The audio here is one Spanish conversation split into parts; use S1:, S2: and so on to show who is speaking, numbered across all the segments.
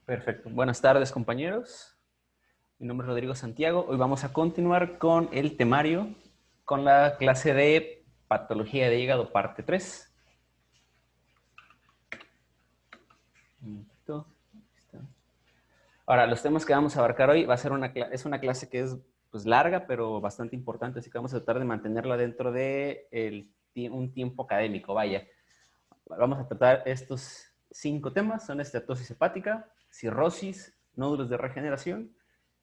S1: Perfecto. Buenas tardes, compañeros. Mi nombre es Rodrigo Santiago. Hoy vamos a continuar con el temario, con la clase de patología de hígado, parte 3. Ahora, los temas que vamos a abarcar hoy va a ser es una clase que es pues, larga, pero bastante importante, así que vamos a tratar de mantenerla dentro de un tiempo académico, vaya. Vamos a tratar estos 5 temas, son esteatosis hepática, cirrosis, nódulos de regeneración,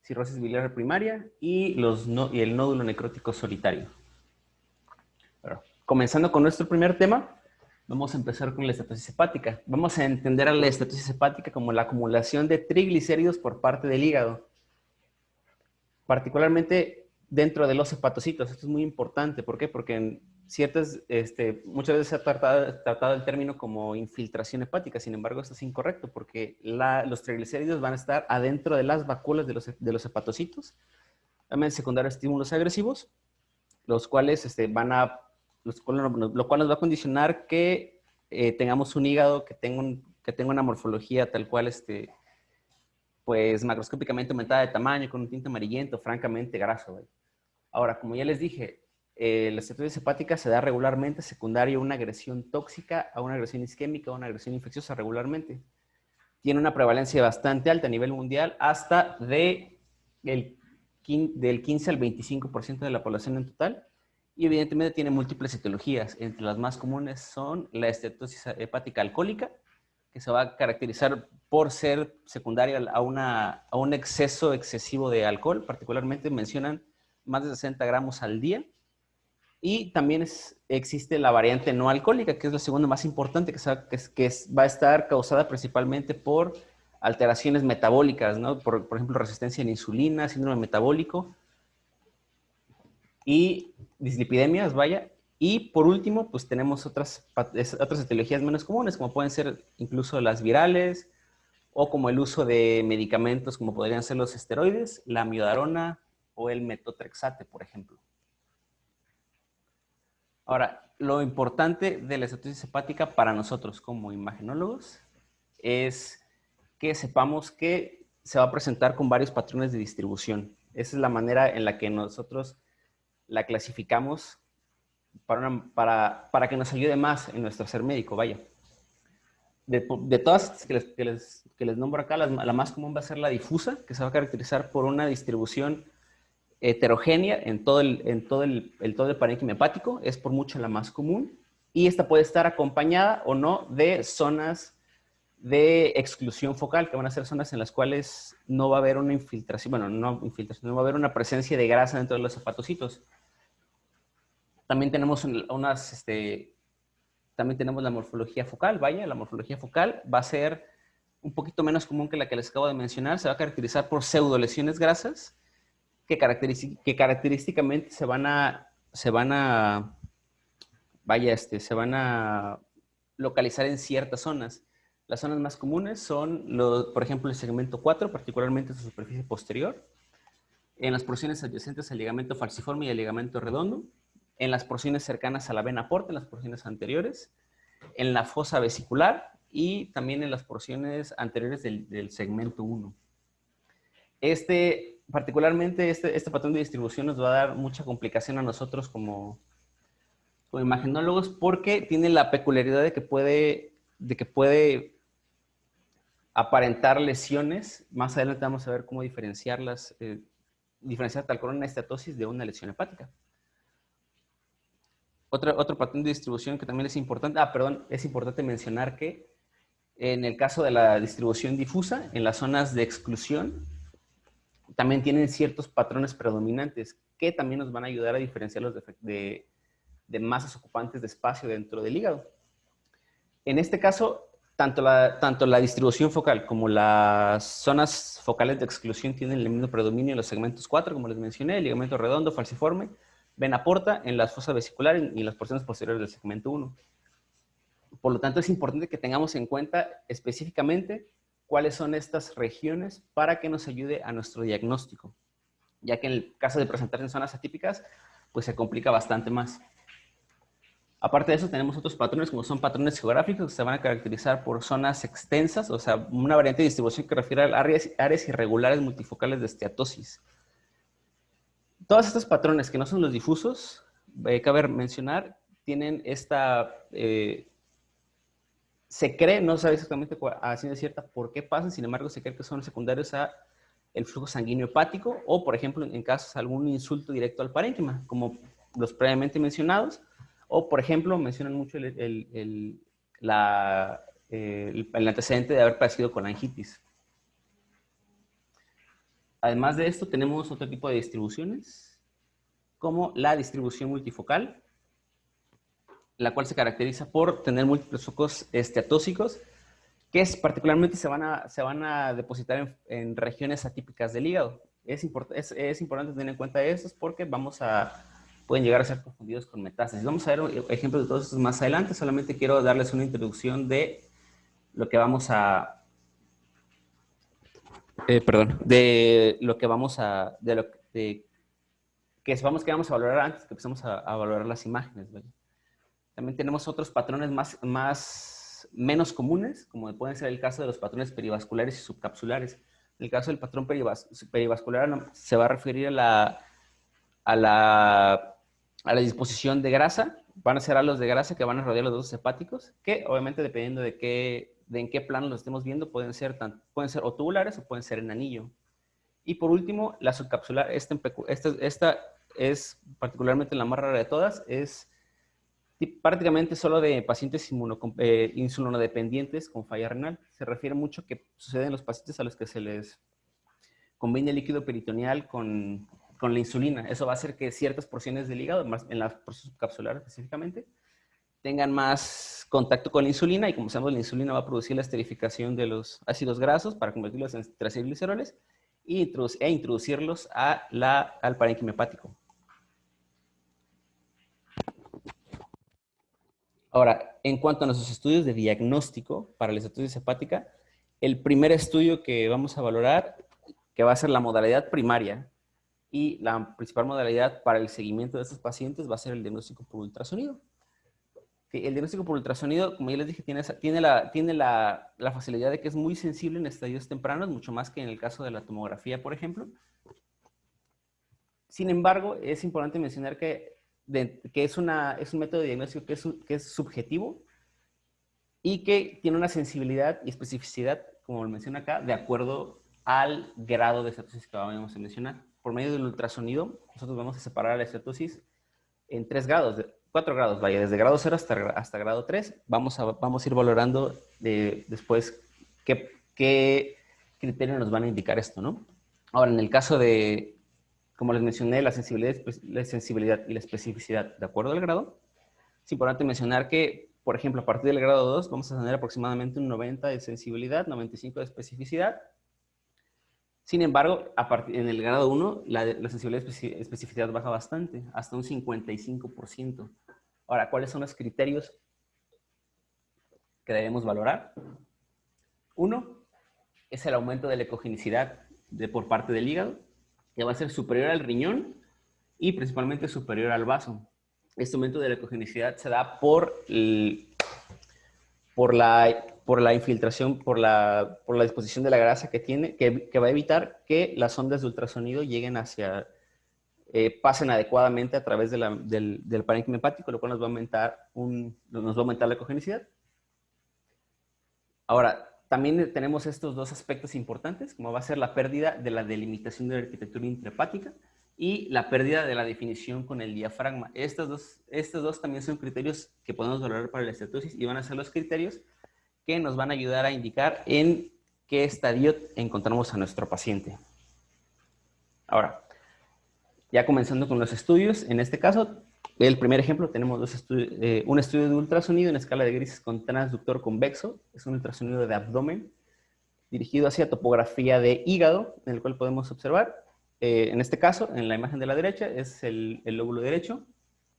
S1: cirrosis biliar primaria y el nódulo necrótico solitario. Bueno, comenzando con nuestro primer tema, vamos a empezar con la estatosis hepática. Vamos a entender a la estatosis hepática como la acumulación de triglicéridos por parte del hígado, particularmente dentro de los hepatocitos. Esto es muy importante. ¿Por qué? Porque en muchas veces se ha tratado el término como infiltración hepática. Sin embargo, esto es incorrecto porque los triglicéridos van a estar adentro de las vacuolas de los hepatocitos, también secundarios estímulos agresivos, lo cual nos va a condicionar que tengamos un hígado que tenga una morfología tal cual, pues macroscópicamente aumentada de tamaño, con un tinte amarillento, francamente graso. ¿Ve? Ahora, como ya les dije, la estatosis hepática se da regularmente secundario a una agresión tóxica, a una agresión isquémica, a una agresión infecciosa regularmente. Tiene una prevalencia bastante alta a nivel mundial, hasta del 15 al 25% de la población en total. Y evidentemente tiene múltiples etiologías. Entre las más comunes son la estatosis hepática alcohólica, que se va a caracterizar por ser secundaria a un exceso excesivo de alcohol. Particularmente mencionan más de 60 gramos al día. Y también existe la variante no alcohólica, que es la segunda más importante, va a estar causada principalmente por alteraciones metabólicas, ¿no? Por ejemplo, resistencia a la insulina, síndrome metabólico y dislipidemias, vaya. Y por último, pues tenemos otras etiologías menos comunes, como pueden ser incluso las virales o como el uso de medicamentos como podrían ser los esteroides, la amiodarona o el metotrexate, por ejemplo. Ahora, lo importante de la estatosis hepática para nosotros como imagenólogos es que sepamos que se va a presentar con varios patrones de distribución. Esa es la manera en la que nosotros la clasificamos para que nos ayude más en nuestro ser médico, vaya. De todas que les nombro acá, la más común va a ser la difusa, que se va a caracterizar por una distribución heterogénea en todo el parénquima hepático, es por mucho la más común, y esta puede estar acompañada o no de zonas de exclusión focal, que van a ser zonas en las cuales no va a haber una infiltración, bueno, no infiltración, no va a haber una presencia de grasa dentro de los hepatocitos. También tenemos también tenemos la morfología focal, vaya, la morfología focal va a ser un poquito menos común que la que les acabo de mencionar, se va a caracterizar por pseudolesiones grasas, que característicamente se van a localizar en ciertas zonas. Las zonas más comunes son, por ejemplo, el segmento 4, particularmente su superficie posterior, en las porciones adyacentes al ligamento falciforme y al ligamento redondo, en las porciones cercanas a la vena porta, en las porciones anteriores, en la fosa vesicular y también en las porciones anteriores del segmento 1. Particularmente este patrón de distribución nos va a dar mucha complicación a nosotros como imagenólogos porque tiene la peculiaridad de que puede aparentar lesiones. Más adelante vamos a ver cómo diferenciar tal cual una estatosis de una lesión hepática. Otro patrón de distribución que también es importante, es importante mencionar que en el caso de la distribución difusa, en las zonas de exclusión, también tienen ciertos patrones predominantes que también nos van a ayudar a diferenciarlos de masas ocupantes de espacio dentro del hígado. En este caso, tanto la distribución focal como las zonas focales de exclusión tienen el mismo predominio en los segmentos 4, como les mencioné, el ligamento redondo, falciforme, vena porta, en las fosas vesiculares y en las porciones posteriores del segmento 1. Por lo tanto, es importante que tengamos en cuenta específicamente cuáles son estas regiones para que nos ayude a nuestro diagnóstico, ya que en el caso de presentarse en zonas atípicas, pues se complica bastante más. Aparte de eso, tenemos otros patrones, como son patrones geográficos, que se van a caracterizar por zonas extensas, o sea, una variante de distribución que refiere a áreas irregulares multifocales de esteatosis. Todos estos patrones que no son los difusos, cabe mencionar, tienen esta... se cree, no se sabe exactamente a ciencia cierta por qué pasan, sin embargo, se cree que son secundarios a el flujo sanguíneo hepático o, por ejemplo, en casos de algún insulto directo al parénquima, como los previamente mencionados, o, por ejemplo, mencionan mucho el antecedente de haber padecido colangitis. Además de esto, tenemos otro tipo de distribuciones, como la distribución multifocal, la cual se caracteriza por tener múltiples focos esteatóxicos, que particularmente se van a depositar en regiones atípicas del hígado. Es importante tener en cuenta esto porque pueden llegar a ser confundidos con metástasis. Vamos a ver ejemplos de todos estos más adelante. Solamente quiero darles una introducción de lo que vamos a... de lo que vamos a... que vamos a valorar antes que empecemos a valorar las imágenes, ¿vale? También tenemos otros patrones menos comunes, como pueden ser el caso de los patrones perivasculares y subcapsulares. En el caso del patrón perivascular se va a referir a la disposición de grasa. Van a ser halos de grasa que van a rodear los vasos hepáticos, que obviamente dependiendo de en qué plano los estemos viendo, pueden ser o tubulares o pueden ser en anillo. Y por último, la subcapsular. Esta es particularmente la más rara de todas, es prácticamente solo de pacientes insulonodependientes con falla renal. Se refiere mucho que sucede en los pacientes a los que se les combina el líquido peritoneal con la insulina. Eso va a hacer que ciertas porciones del hígado, en la porción subcapsular específicamente, tengan más contacto con la insulina, y como sabemos, la insulina va a producir la esterificación de los ácidos grasos para convertirlos en triglicéridos e introducirlos al parénquima hepático. Ahora, en cuanto a nuestros estudios de diagnóstico para la estatosis hepática, el primer estudio que vamos a valorar, que va a ser la modalidad primaria y la principal modalidad para el seguimiento de estos pacientes, va a ser el diagnóstico por ultrasonido. El diagnóstico por ultrasonido, como ya les dije, tiene la facilidad de que es muy sensible en estadios tempranos, mucho más que en el caso de la tomografía, por ejemplo. Sin embargo, es importante mencionar que es un método de diagnóstico que es subjetivo y que tiene una sensibilidad y especificidad, como lo menciona acá, de acuerdo al grado de estatosis que vamos a mencionar. Por medio del ultrasonido, nosotros vamos a separar la estatosis en 4 grados, vaya, desde grado 0 hasta grado 3. Vamos a ir valorando después qué criterios nos van a indicar esto, ¿no? Ahora, en el caso de, como les mencioné, la sensibilidad y la especificidad de acuerdo al grado, es importante mencionar que, por ejemplo, a partir del grado 2 vamos a tener aproximadamente un 90 de sensibilidad, 95 de especificidad. Sin embargo, en el grado 1, la sensibilidad y especificidad baja bastante, hasta un 55%. Ahora, ¿cuáles son los criterios que debemos valorar? Uno es el aumento de la ecogenicidad por parte del hígado, que va a ser superior al riñón y principalmente superior al vaso. Este aumento de la ecogenicidad se da por la infiltración, por la disposición de la grasa que va a evitar que las ondas de ultrasonido lleguen pasen adecuadamente a través del parénquima hepático, lo cual nos va a aumentar la ecogenicidad. Ahora, también tenemos estos dos aspectos importantes, como va a ser la pérdida de la delimitación de la arquitectura intrahepática y la pérdida de la definición con el diafragma. Estos dos también son criterios que podemos valorar para la estatosis y van a ser los criterios que nos van a ayudar a indicar en qué estadio encontramos a nuestro paciente. Ahora, ya comenzando con los estudios, en este caso, el primer ejemplo, tenemos un estudio de ultrasonido en escala de grises con transductor convexo. Es un ultrasonido de abdomen dirigido hacia topografía de hígado, en el cual podemos observar, en este caso, en la imagen de la derecha, es el lóbulo derecho.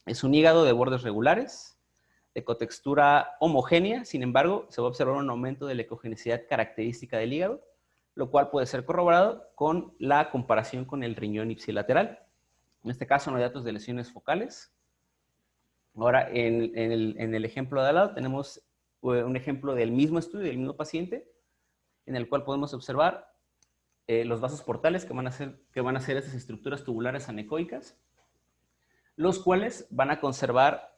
S1: Es un hígado de bordes regulares, de cotextura homogénea. Sin embargo, se va a observar un aumento de la ecogenicidad característica del hígado, lo cual puede ser corroborado con la comparación con el riñón ipsilateral. En este caso no hay datos de lesiones focales. Ahora, en el ejemplo de al lado tenemos un ejemplo del mismo estudio, del mismo paciente, en el cual podemos observar los vasos portales que van a ser esas estructuras tubulares anecoicas, los cuales van a conservar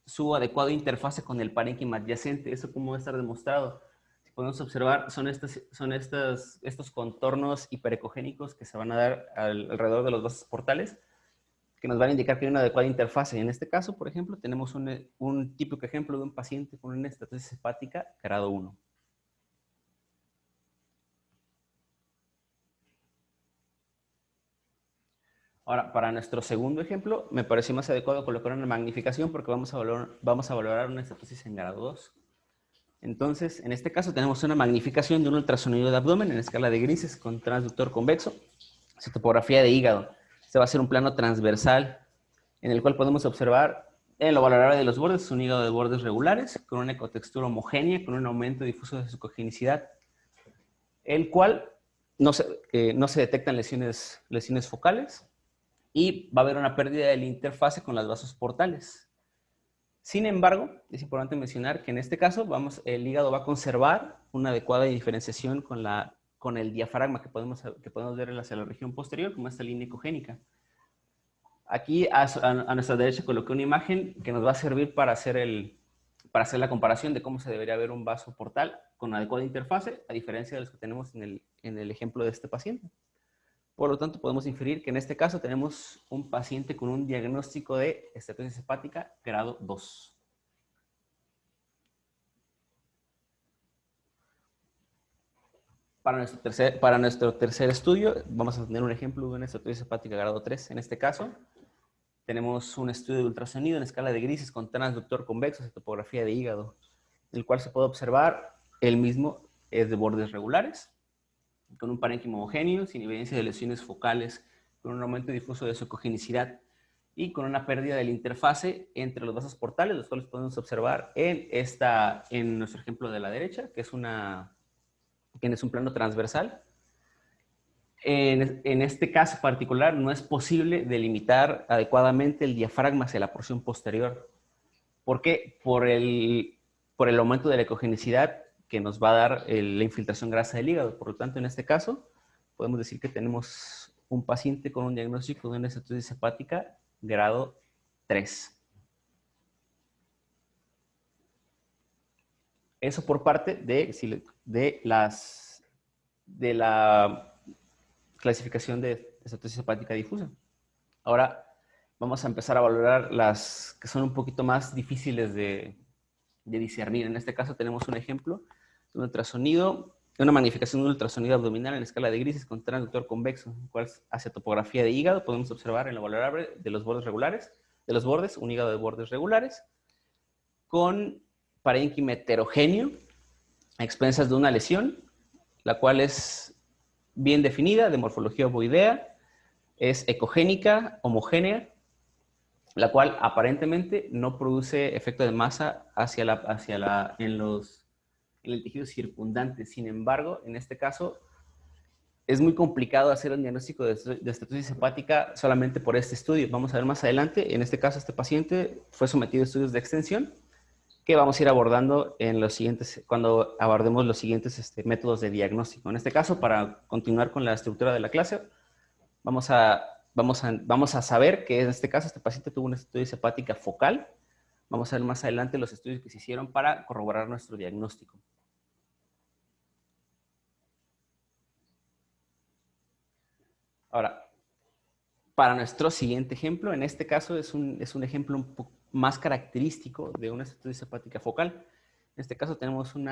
S1: su adecuado interfase con el parénquima adyacente. Eso como va a estar demostrado. Si podemos observar, son estos contornos hiperecogénicos que se van a dar alrededor de los vasos portales, que nos van a indicar que hay una adecuada interfase. En este caso, por ejemplo, tenemos un típico ejemplo de un paciente con una estatosis hepática grado 1. Ahora, para nuestro segundo ejemplo, me pareció más adecuado colocar una magnificación porque vamos a valorar una estatosis en grado 2. Entonces, en este caso tenemos una magnificación de un ultrasonido de abdomen en escala de grises con transductor convexo, topografía de hígado. Este va a ser un plano transversal en el cual podemos observar en lo valorable de los bordes un hígado de bordes regulares con una ecotextura homogénea, con un aumento difuso de su cogenicidad, el cual no se detectan lesiones focales, y va a haber una pérdida de la interfase con las vasos portales. Sin embargo, es importante mencionar que en este caso el hígado va a conservar una adecuada diferenciación con el diafragma que podemos ver hacia la región posterior, como esta línea ecogénica. Aquí a nuestra derecha coloqué una imagen que nos va a servir para hacer la comparación de cómo se debería ver un vaso portal con adecuada interfase, a diferencia de los que tenemos en el ejemplo de este paciente. Por lo tanto, podemos inferir que en este caso tenemos un paciente con un diagnóstico de estatosis hepática grado 2. Para nuestro tercer estudio, vamos a tener un ejemplo de una estatosis hepática grado 3. En este caso, tenemos un estudio de ultrasonido en escala de grises con transductor convexo, topografía de hígado, en el cual se puede observar el mismo es de bordes regulares, con un parénquima homogéneo, sin evidencia de lesiones focales, con un aumento difuso de su ecogenicidad y con una pérdida de la interfase entre los vasos portales, los cuales podemos observar en nuestro ejemplo de la derecha, que es un plano transversal. En este caso particular no es posible delimitar adecuadamente el diafragma hacia la porción posterior. ¿Por qué? Por el aumento de la ecogenicidad que nos va a dar la infiltración grasa del hígado. Por lo tanto, en este caso, podemos decir que tenemos un paciente con un diagnóstico de una estatosis hepática grado 3. Eso por parte de la clasificación de estatosis hepática difusa. Ahora vamos a empezar a valorar las que son un poquito más difíciles de discernir. En este caso tenemos un ejemplo de un ultrasonido, una magnificación de un ultrasonido abdominal en escala de grises con transductor convexo, en el cual hacia topografía de hígado podemos observar en lo valorable de los bordes regulares, un hígado de bordes regulares, con parénquima heterogéneo, a expensas de una lesión, la cual es bien definida, de morfología ovoidea, es ecogénica, homogénea, la cual aparentemente no produce efecto de masa en el tejido circundante. Sin embargo, en este caso, es muy complicado hacer un diagnóstico de estatosis hepática solamente por este estudio. Vamos a ver más adelante. En este caso, este paciente fue sometido a estudios de extensión que vamos a ir abordando cuando abordemos los siguientes métodos de diagnóstico. En este caso, para continuar con la estructura de la clase, vamos a saber que en este caso este paciente tuvo una estatosis hepática focal. Vamos a ver más adelante los estudios que se hicieron para corroborar nuestro diagnóstico. Ahora, para nuestro siguiente ejemplo, en este caso es un ejemplo un poco más característico de una estatosis hepática focal. En este caso tenemos un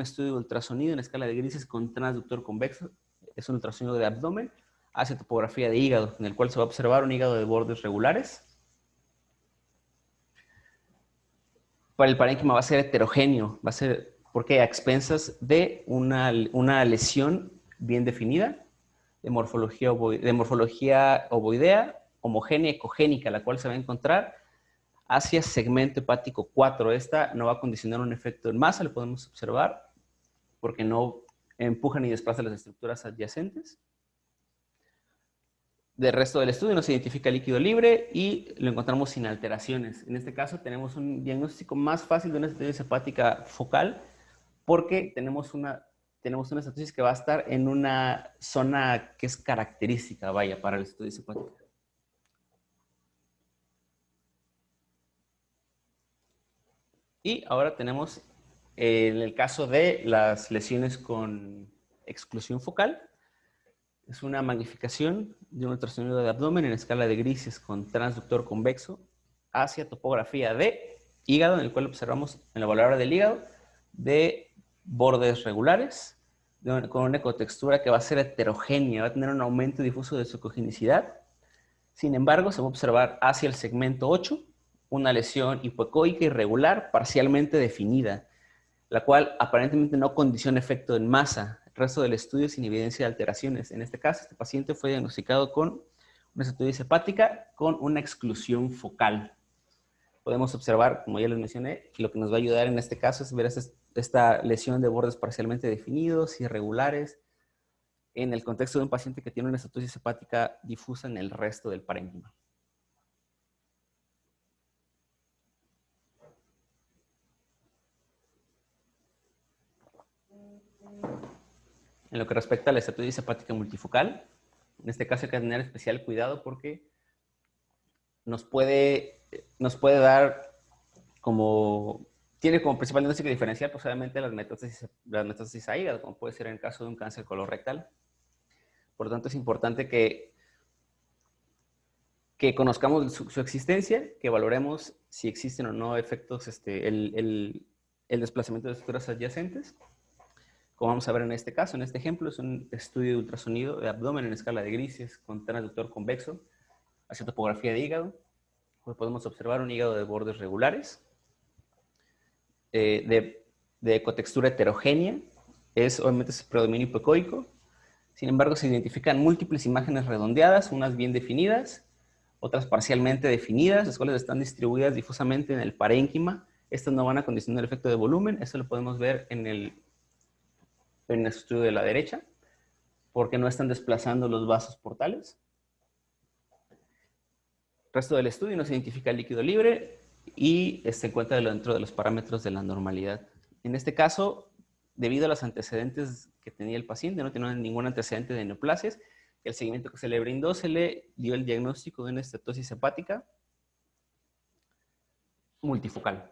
S1: estudio de ultrasonido en escala de grises con transductor convexo. Es un ultrasonido de abdomen hacia topografía de hígado, en el cual se va a observar un hígado de bordes regulares. Para el parénquima va a ser heterogéneo, porque a expensas de una lesión bien definida, de morfología ovoidea, homogénea, ecogénica, la cual se va a encontrar hacia segmento hepático 4. Esta no va a condicionar un efecto en masa, lo podemos observar, porque no empuja ni desplaza las estructuras adyacentes. Del resto del estudio no se identifica líquido libre y lo encontramos sin alteraciones. En este caso tenemos un diagnóstico más fácil de una estenosis hepática focal porque tenemos una estenosis que va a estar en una zona que es característica, vaya, para la estenosis hepática. Y ahora tenemos, en el caso de las lesiones con exclusión focal, es una magnificación de un ultrasonido de abdomen en escala de grises con transductor convexo hacia topografía de hígado, en el cual observamos en la evaluadora del hígado de bordes regulares, con una ecotextura que va a ser heterogénea, va a tener un aumento difuso de su cogenicidad. Sin embargo, se va a observar hacia el segmento 8 una lesión hipoecoica irregular parcialmente definida, la cual aparentemente no condiciona efecto en masa. El resto del estudio sin evidencia de alteraciones. En este caso, este paciente fue diagnosticado con una estenosis hepática con una exclusión focal. Podemos observar, como ya les mencioné, lo que nos va a ayudar en este caso es ver esta lesión de bordes parcialmente definidos, irregulares, en el contexto de un paciente que tiene una estenosis hepática difusa en el resto del parénquima. En lo que respecta a la estenosis hepática multifocal, en este caso hay que tener especial cuidado porque nos puede dar tiene como principal diagnóstico diferencial posiblemente las metástasis a hígado, como puede ser en el caso de un cáncer colorectal. Por lo tanto, es importante que conozcamos su existencia, que valoremos si existen o no efectos, el desplazamiento de estructuras adyacentes. Como vamos a ver en este caso, en este ejemplo, es un estudio de ultrasonido de abdomen en escala de grises con transductor convexo hacia topografía de hígado. Pues podemos observar un hígado de bordes regulares, de ecotextura heterogénea, obviamente es predominio hipoecoico. Sin embargo, se identifican múltiples imágenes redondeadas, unas bien definidas, otras parcialmente definidas, las cuales están distribuidas difusamente en el parénquima. Estas no van a condicionar el efecto de volumen, esto lo podemos ver en el estudio de la derecha, porque no están desplazando los vasos portales. El resto del estudio no se identifica líquido libre y se encuentra dentro de los parámetros de la normalidad. En este caso, debido a los antecedentes que tenía el paciente, no tenía ningún antecedente de neoplasias, el seguimiento que se le brindó, se le dio el diagnóstico de una estenosis hepática multifocal.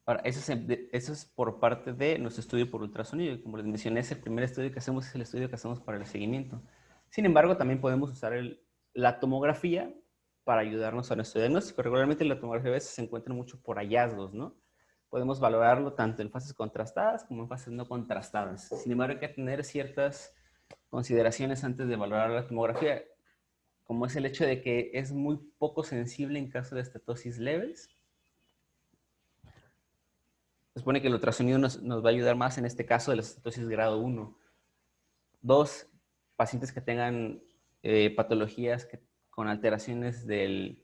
S1: Ahora, eso es por parte de nuestro estudio por ultrasonido. Y como les mencioné, el primer estudio que hacemos es el estudio que hacemos para el seguimiento. Sin embargo, también podemos usar la tomografía para ayudarnos a nuestro diagnóstico. Regularmente la tomografía a veces se encuentra mucho por hallazgos, ¿no? Podemos valorarlo tanto en fases contrastadas como en fases no contrastadas. Sin embargo, hay que tener ciertas consideraciones antes de valorar la tomografía, como es el hecho de que es muy poco sensible en caso de estenosis leves. Se supone que el ultrasonido nos va a ayudar más en este caso de la estenosis grado 1. 2, pacientes que tengan patologías con alteraciones del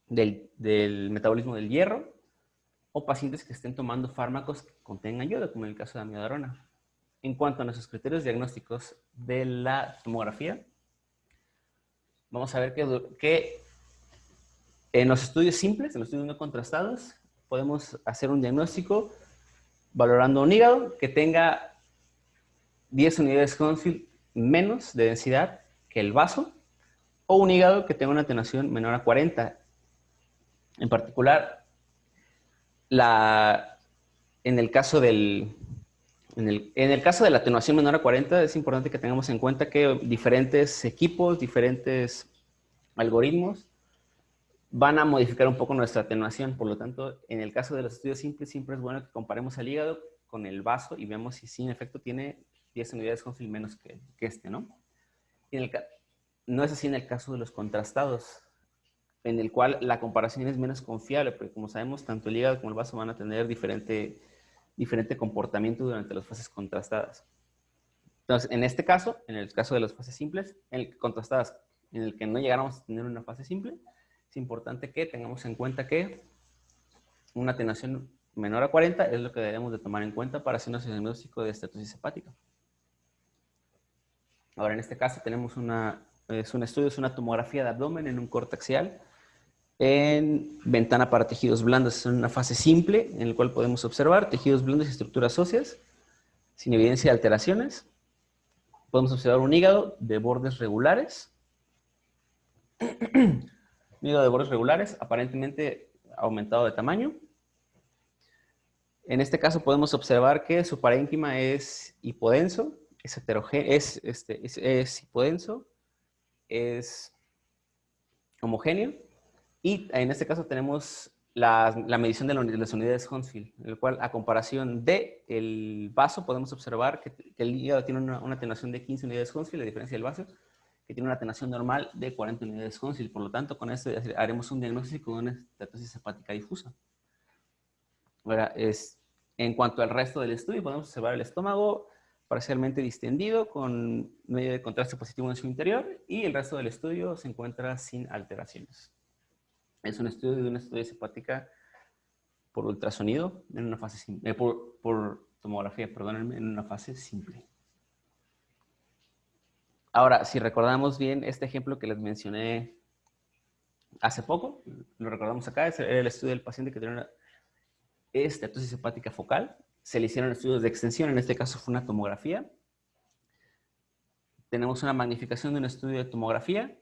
S1: metabolismo del hierro, o pacientes que estén tomando fármacos que contengan yodo, como en el caso de amiodarona. En cuanto a nuestros criterios diagnósticos de la tomografía, vamos a ver que en los estudios simples, en los estudios no contrastados, podemos hacer un diagnóstico valorando un hígado que tenga 10 unidades Hounsfield menos de densidad que el vaso, o un hígado que tenga una atenuación menor a 40. En particular, en el caso de la atenuación menor a 40, es importante que tengamos en cuenta que diferentes equipos, diferentes algoritmos van a modificar un poco nuestra atenuación. Por lo tanto, en el caso de los estudios simples, siempre es bueno que comparemos el hígado con el vaso y veamos si en efecto tiene 10 unidades Hounsfield menos que este, ¿no? No es así en el caso de los contrastados, en el cual la comparación es menos confiable, porque como sabemos, tanto el hígado como el vaso van a tener diferente comportamiento durante las fases contrastadas. Entonces, en este caso, en el caso de las fases simples, contrastadas, en el que no llegáramos a tener una fase simple, es importante que tengamos en cuenta que una atenuación menor a 40 es lo que debemos de tomar en cuenta para hacer nuestro diagnóstico de estenosis hepática. Ahora, en este caso tenemos es una tomografía de abdomen en un corte axial, en ventana para tejidos blandos. Es una fase simple en la cual podemos observar tejidos blandos y estructuras óseas sin evidencia de alteraciones. Podemos observar un hígado de bordes regulares. Un hígado de bordes regulares, aparentemente aumentado de tamaño. En este caso podemos observar que su parénquima es hipodenso, es heterogéneo, es hipodenso, es homogéneo. Y en este caso tenemos la medición de las unidades Hounsfield, en el cual a comparación del vaso podemos observar que el hígado tiene una atenuación de 15 unidades Hounsfield, a diferencia del vaso, que tiene una atenuación normal de 40 unidades Hounsfield. Por lo tanto, con esto haremos un diagnóstico de una estatosis hepática difusa. Ahora, en cuanto al resto del estudio, podemos observar el estómago parcialmente distendido con medio de contraste positivo en su interior, y el resto del estudio se encuentra sin alteraciones. Es un estudio de una estatosis hepática por ultrasonido en una fase simple, por tomografía, perdónenme, en una fase simple. Ahora, si recordamos bien este ejemplo que les mencioné hace poco, lo recordamos acá, era el estudio del paciente que tenía una estatosis hepática focal. Se le hicieron estudios de extensión, en este caso fue una tomografía. Tenemos una magnificación de un estudio de tomografía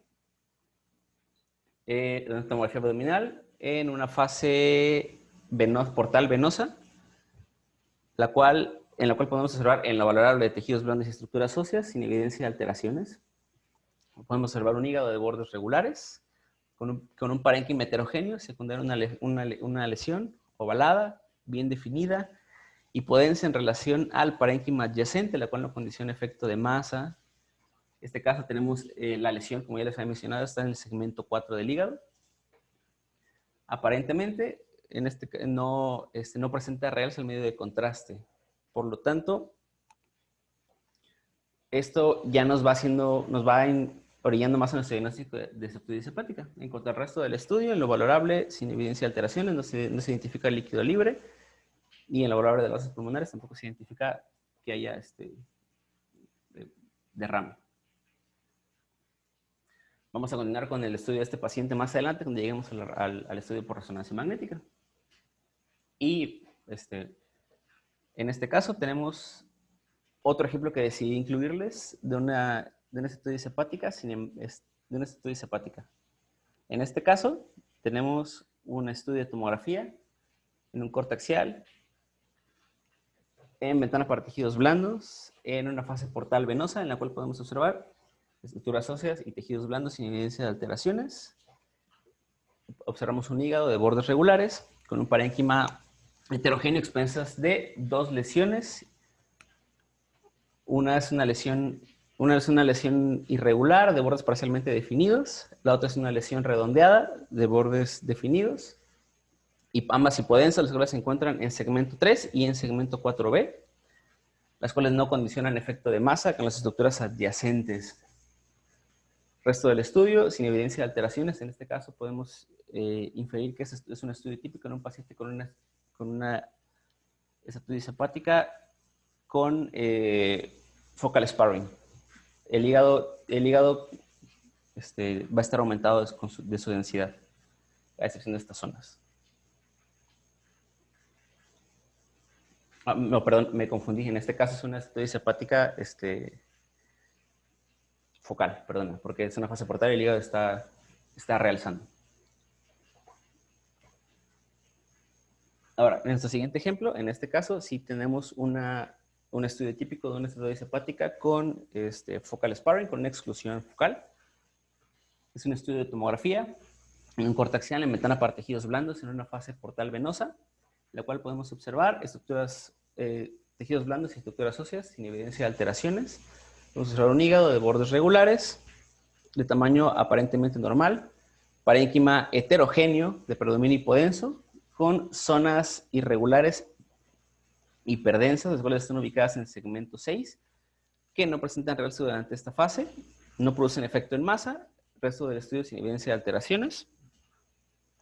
S1: abdominal en una fase portal venosa, en la cual podemos observar en lo valorable de tejidos blandos y estructuras óseas sin evidencia de alteraciones. Podemos observar un hígado de bordes regulares con un parénquima heterogéneo, secundario una lesión ovalada, bien definida, hipodensa en relación al parénquima adyacente, la cual no condiciona efecto de masa. En este caso tenemos la lesión, como ya les había mencionado, está en el segmento 4 del hígado. Aparentemente, no presenta realce al medio de contraste. Por lo tanto, esto ya nos va orillando más en nuestro diagnóstico de estatosis hepática. En cuanto al resto del estudio, en lo valorable, sin evidencia de alteraciones, no se identifica el líquido libre, y en lo valorable de las vasas pulmonares tampoco se identifica que haya derrame. Vamos a continuar con el estudio de este paciente más adelante, cuando lleguemos al estudio por resonancia magnética. Y en este caso tenemos otro ejemplo que decidí incluirles de una estatosis hepática, En este caso tenemos un estudio de tomografía en un corte axial, en ventana para tejidos blandos, en una fase portal venosa, en la cual podemos observar estructuras óseas y tejidos blandos sin evidencia de alteraciones. Observamos un hígado de bordes regulares con un parénquima heterogéneo, expensas de dos lesiones. Una es una lesión irregular de bordes parcialmente definidos, la otra es una lesión redondeada de bordes definidos, y ambas hipodensas, las cuales se encuentran en segmento 3 y en segmento 4B, las cuales no condicionan efecto de masa con las estructuras adyacentes. Resto del estudio, sin evidencia de alteraciones. En este caso podemos inferir que es un estudio típico en un paciente con una estatosis hepática con focal sparring. El hígado va a estar aumentado de su densidad, a excepción de estas zonas. No, perdón, me confundí. En este caso es una estatosis hepática focal, perdón, porque es una fase portal y el hígado está realzando. Ahora, en nuestro siguiente ejemplo, en este caso, sí tenemos un estudio típico de una estatosis hepática con focal sparring, con una exclusión focal. Es un estudio de tomografía en un corte axial en ventana para tejidos blandos en una fase portal venosa, la cual podemos observar tejidos blandos y estructuras óseas sin evidencia de alteraciones. Podemos observar un hígado de bordes regulares, de tamaño aparentemente normal, parénquima heterogéneo de predominio hipodenso, con zonas irregulares hiperdensas, las cuales están ubicadas en el segmento 6, que no presentan realce durante esta fase, no producen efecto en masa. El resto del estudio sin evidencia de alteraciones.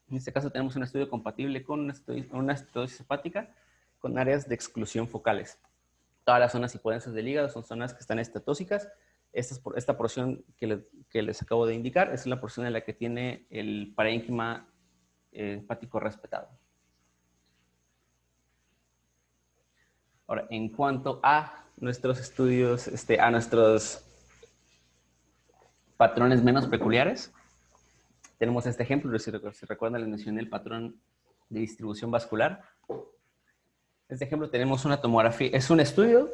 S1: En este caso tenemos un estudio compatible con una estatosis hepática con áreas de exclusión focales. Todas las zonas hipodensas del hígado son zonas que están estatósicas esta porción que les acabo de indicar es la porción en la que tiene el parénquima hepático respetado. Ahora, en cuanto a nuestros estudios, a nuestros patrones menos peculiares, tenemos este ejemplo. Si recuerdan, les mencioné el patrón de distribución vascular. En este ejemplo tenemos una tomografía, es un estudio,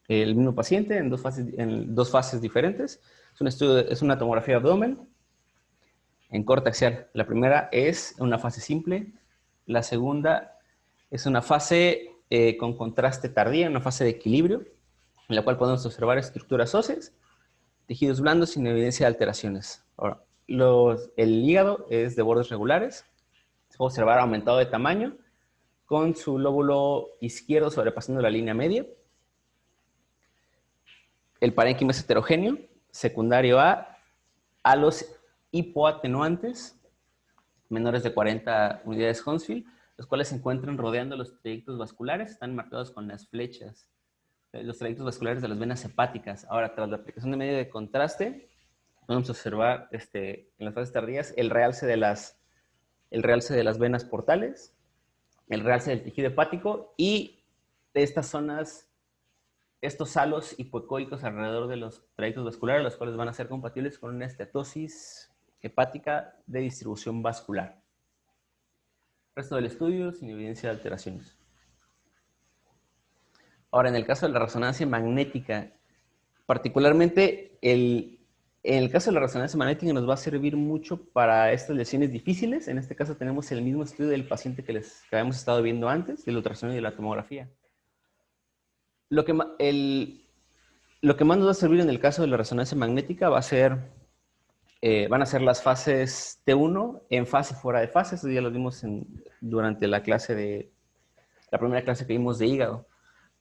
S1: el mismo paciente en dos fases diferentes. Es un estudio, es una tomografía de abdomen en corte axial. La primera es una fase simple, la segunda es una fase con contraste tardía, una fase de equilibrio, en la cual podemos observar estructuras óseas, tejidos blandos sin evidencia de alteraciones. Ahora, el hígado es de bordes regulares, se puede observar aumentado de tamaño, con su lóbulo izquierdo sobrepasando la línea media. El parénquima es heterogéneo, secundario a los hipoatenuantes menores de 40 unidades Hounsfield, los cuales se encuentran rodeando los trayectos vasculares, están marcados con las flechas, los trayectos vasculares de las venas hepáticas. Ahora, tras la aplicación de medio de contraste, podemos observar en las fases tardías el realce de las venas portales, el realce del tejido hepático y de estas zonas, estos halos hipoecoicos alrededor de los trayectos vasculares, los cuales van a ser compatibles con una esteatosis hepática de distribución vascular. Resto del estudio sin evidencia de alteraciones. Ahora, en el caso de la resonancia magnética, particularmente en el caso de la resonancia magnética nos va a servir mucho para estas lesiones difíciles. En este caso tenemos el mismo estudio del paciente que habíamos estado viendo antes, del ultrasonido y de la tomografía. Lo que más nos va a servir en el caso de la resonancia magnética van a ser las fases T1 en fase fuera de fase. Eso ya lo vimos durante la primera clase que vimos de hígado.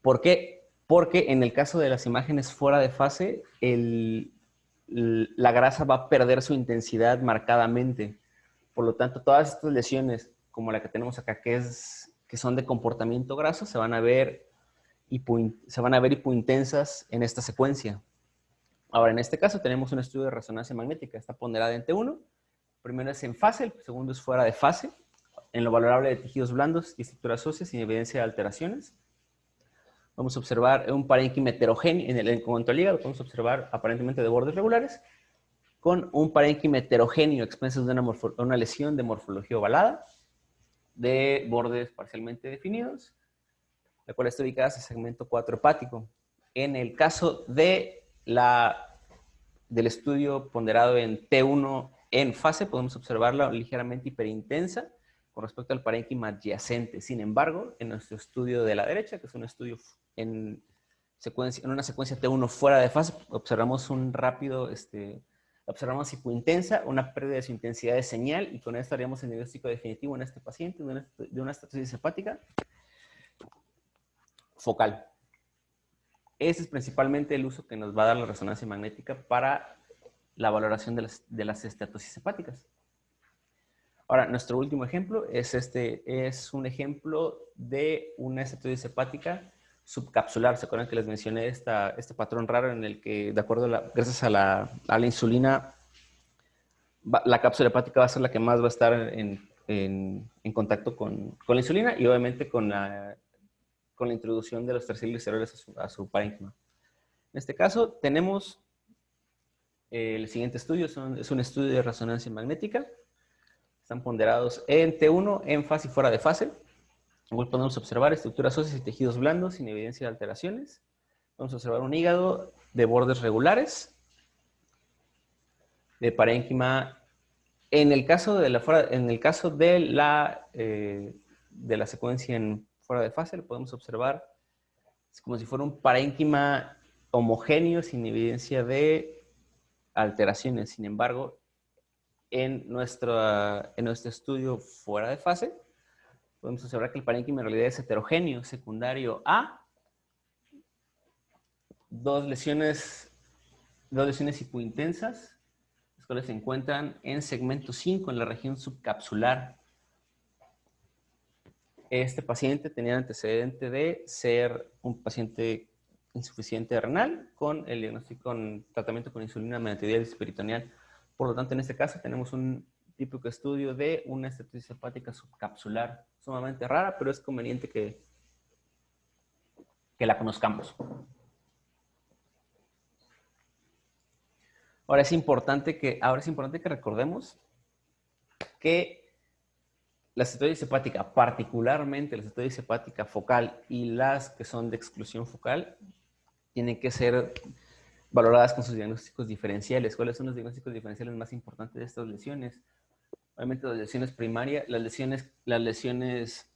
S1: ¿Por qué? Porque en el caso de las imágenes fuera de fase, la grasa va a perder su intensidad marcadamente. Por lo tanto, todas estas lesiones, como la que tenemos acá, que son de comportamiento graso, se van a ver hipointensas en esta secuencia. Ahora, en este caso tenemos un estudio de resonancia magnética. Está ponderada en T1. Primero es en fase, el segundo es fuera de fase. En lo valorable de tejidos blandos y estructuras óseas sin evidencia de alteraciones. Vamos a observar un parénquima heterogéneo. En cuanto al hígado, podemos observar aparentemente de bordes regulares, con un parénquima heterogéneo expensas de una lesión de morfología ovalada, de bordes parcialmente definidos, la cual está ubicada en el segmento 4 hepático. En el caso del estudio ponderado en T1 en fase, podemos observarla ligeramente hiperintensa con respecto al parénquima adyacente. Sin embargo, en nuestro estudio de la derecha, que es un estudio en una secuencia T1 fuera de fase, observamos observamos hipointensa, una pérdida de su intensidad de señal, y con esto haríamos el diagnóstico definitivo en este paciente de una estatosis hepática focal. Ese es principalmente el uso que nos va a dar la resonancia magnética para la valoración de las estatosis hepáticas. Ahora, nuestro último ejemplo es un ejemplo de una estatosis hepática subcapsular. ¿Se acuerdan que les mencioné este patrón raro en el que, gracias a la insulina, la cápsula hepática va a ser la que más va a estar en contacto con la insulina, y obviamente con la introducción de los triglicéridos a su parénquima? En este caso tenemos el siguiente estudio, es un estudio de resonancia magnética. Están ponderados en T1 en fase y fuera de fase. Igual podemos observar estructuras óseas y tejidos blandos sin evidencia de alteraciones. Vamos a observar un hígado de bordes regulares, de parénquima. En el caso de la secuencia en fuera de fase, lo podemos observar como si fuera un parénquima homogéneo sin evidencia de alteraciones. Sin embargo, en nuestro estudio fuera de fase, podemos observar que el parénquima en realidad es heterogéneo, secundario a dos lesiones hipointensas, las cuales se encuentran en segmento 5, en la región subcapsular. Este paciente tenía antecedente de ser un paciente insuficiente renal con el diagnóstico con tratamiento con insulina mediante diálisis peritoneal. Por lo tanto, en este caso tenemos un típico estudio de una estenosis hepática subcapsular, sumamente rara, pero es conveniente que la conozcamos. Ahora es importante que recordemos que la estenosis hepática, particularmente la estenosis hepática focal y las que son de exclusión focal, tienen que ser valoradas con sus diagnósticos diferenciales. ¿Cuáles son los diagnósticos diferenciales más importantes de estas lesiones? Obviamente las lesiones primarias, las lesiones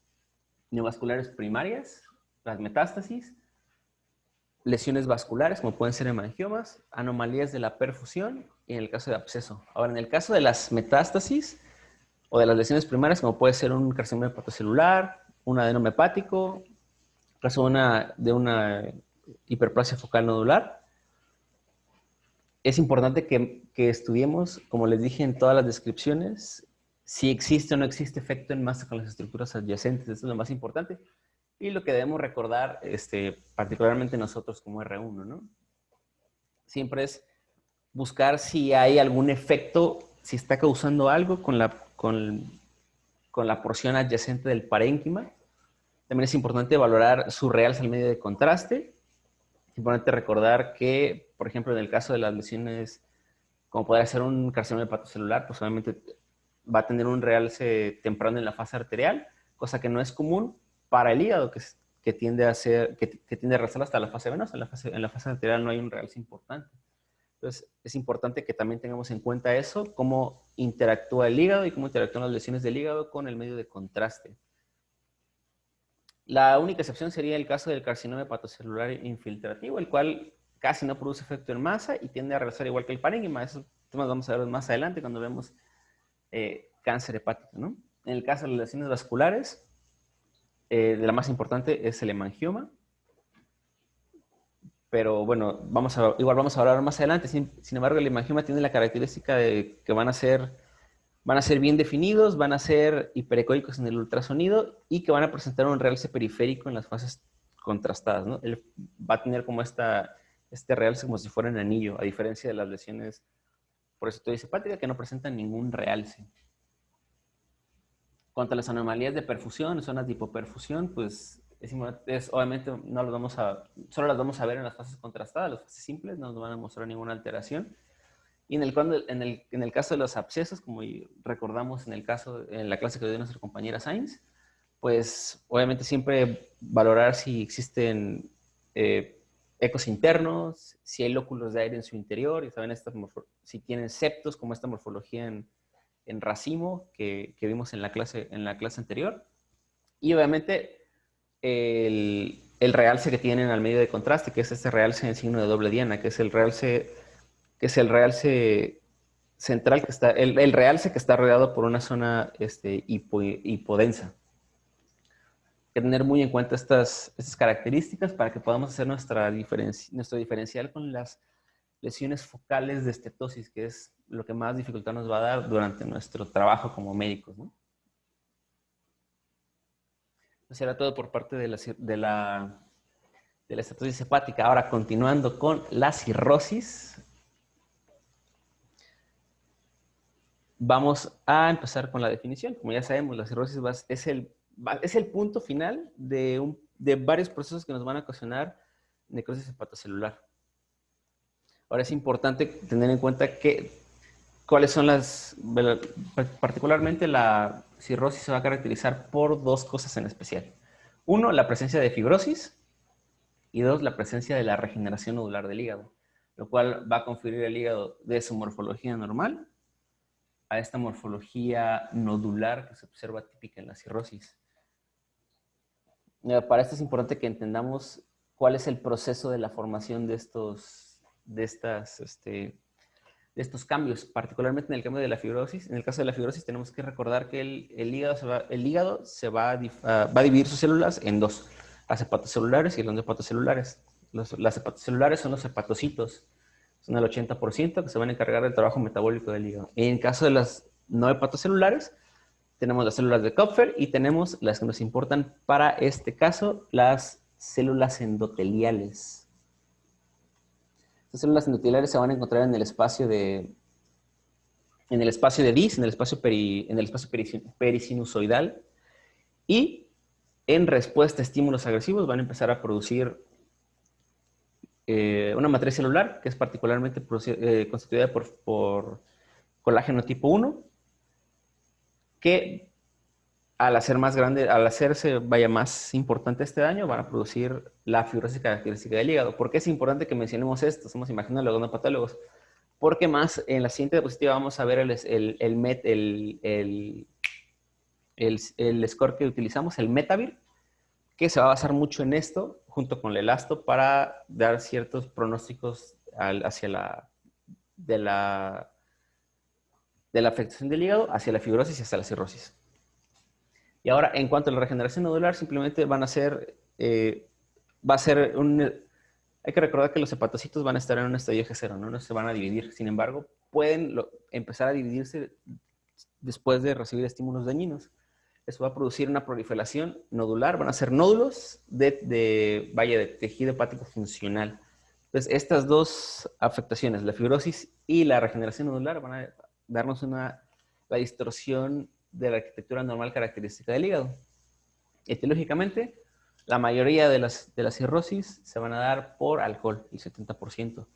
S1: neovasculares primarias, las metástasis, lesiones vasculares, como pueden ser hemangiomas, anomalías de la perfusión y en el caso de absceso. Ahora, en el caso de las metástasis o de las lesiones primarias, como puede ser un carcinoma hepatocelular, un adenoma hepático, caso de una hiperplasia focal nodular, es importante que estudiemos, como les dije en todas las descripciones, si existe o no existe efecto en masa con las estructuras adyacentes. Eso es lo más importante. Y lo que debemos recordar, particularmente nosotros como R1, ¿no? Siempre es buscar si hay algún efecto, si está causando algo con la porción adyacente del parénquima. También es importante valorar su realce al medio de contraste. Es importante recordar que, por ejemplo, en el caso de las lesiones, como podría ser un carcinoma hepatocelular, pues obviamente va a tener un realce temprano en la fase arterial, cosa que no es común para el hígado, que tiende a realzar hasta la fase venosa. En la fase arterial no hay un realce importante. Entonces, es importante que también tengamos en cuenta eso, cómo interactúa el hígado y cómo interactúan las lesiones del hígado con el medio de contraste. La única excepción sería el caso del carcinoma hepatocelular infiltrativo, el cual casi no produce efecto en masa y tiende a regresar igual que el parénquima. Esos temas vamos a ver más adelante cuando vemos cáncer hepático, ¿no? En el caso de las lesiones vasculares, la más importante es el hemangioma. Pero bueno, igual vamos a hablar más adelante. Sin embargo, el hemangioma tiene la característica de que van a ser bien definidos, van a ser hiperecóicos en el ultrasonido y que van a presentar un realce periférico en las fases contrastadas, ¿no? Él va a tener como este realce como si fuera un anillo, a diferencia de las lesiones por estenosis hepática que no presentan ningún realce. Cuanto a las anomalías de perfusión, zonas de hipoperfusión, pues obviamente solo las vamos a ver en las fases contrastadas, las fases simples no nos van a mostrar ninguna alteración. Y en el caso de los abscesos, como recordamos en la clase que dio nuestra compañera Sainz, pues obviamente siempre valorar si existen ecos internos, si hay lóculos de aire en su interior, y saben si tienen septos, como esta morfología en racimo que vimos en la clase anterior. Y obviamente el realce que tienen al medio de contraste, que es este realce en signo de doble diana, que es el realce central, el realce que está rodeado por una zona hipodensa. Hay que tener muy en cuenta estas características para que podamos hacer nuestro diferencial con las lesiones focales de estetosis, que es lo que más dificultad nos va a dar durante nuestro trabajo como médicos, ¿no? Eso era todo por parte de la estetosis hepática. Ahora, continuando con la cirrosis, vamos a empezar con la definición. Como ya sabemos, la cirrosis es el punto final de varios procesos que nos van a ocasionar necrosis hepatocelular. Ahora es importante tener en cuenta cuáles son particularmente la cirrosis se va a caracterizar por dos cosas en especial. Uno, la presencia de fibrosis, y dos, la presencia de la regeneración nodular del hígado, lo cual va a conferir al hígado de su morfología normal a esta morfología nodular que se observa típica en la cirrosis. Para esto es importante que entendamos cuál es el proceso de la formación de estos cambios, particularmente en el cambio de la fibrosis. En el caso de la fibrosis tenemos que recordar que el hígado va a dividir sus células en dos, las hepatocelulares y las no hepatocelulares. Las hepatocelulares son los hepatocitos, son el 80% que se van a encargar del trabajo metabólico del hígado. En caso de las no hepatocelulares, tenemos las células de Kupffer y tenemos las que nos importan para este caso, las células endoteliales. Estas células endoteliales se van a encontrar en el espacio de DIS, en el espacio perisinusoidal, y en respuesta a estímulos agresivos van a empezar a producir una matriz celular que es particularmente constituida por colágeno tipo 1, que al hacer más grande, al hacerse vaya más importante este daño, van a producir la fibrosis característica del hígado. ¿Por qué es importante que mencionemos esto? Estamos imaginando los odonopatólogos. Porque más en la siguiente diapositiva vamos a ver el score que utilizamos, el Metavir, que se va a basar mucho en esto, junto con el elasto, para dar ciertos pronósticos de la afectación del hígado hacia la fibrosis y hasta la cirrosis. Y ahora, en cuanto a la regeneración nodular, simplemente van a ser, hay que recordar que los hepatocitos van a estar en un estadio G0, ¿no? No se van a dividir. Sin embargo, pueden empezar a dividirse después de recibir estímulos dañinos. Eso va a producir una proliferación nodular, van a ser nódulos de tejido hepático funcional. Entonces, estas dos afectaciones, la fibrosis y la regeneración nodular, van a darnos la distorsión de la arquitectura normal característica del hígado. Etiológicamente, la mayoría de las cirrosis se van a dar por alcohol, el 70%.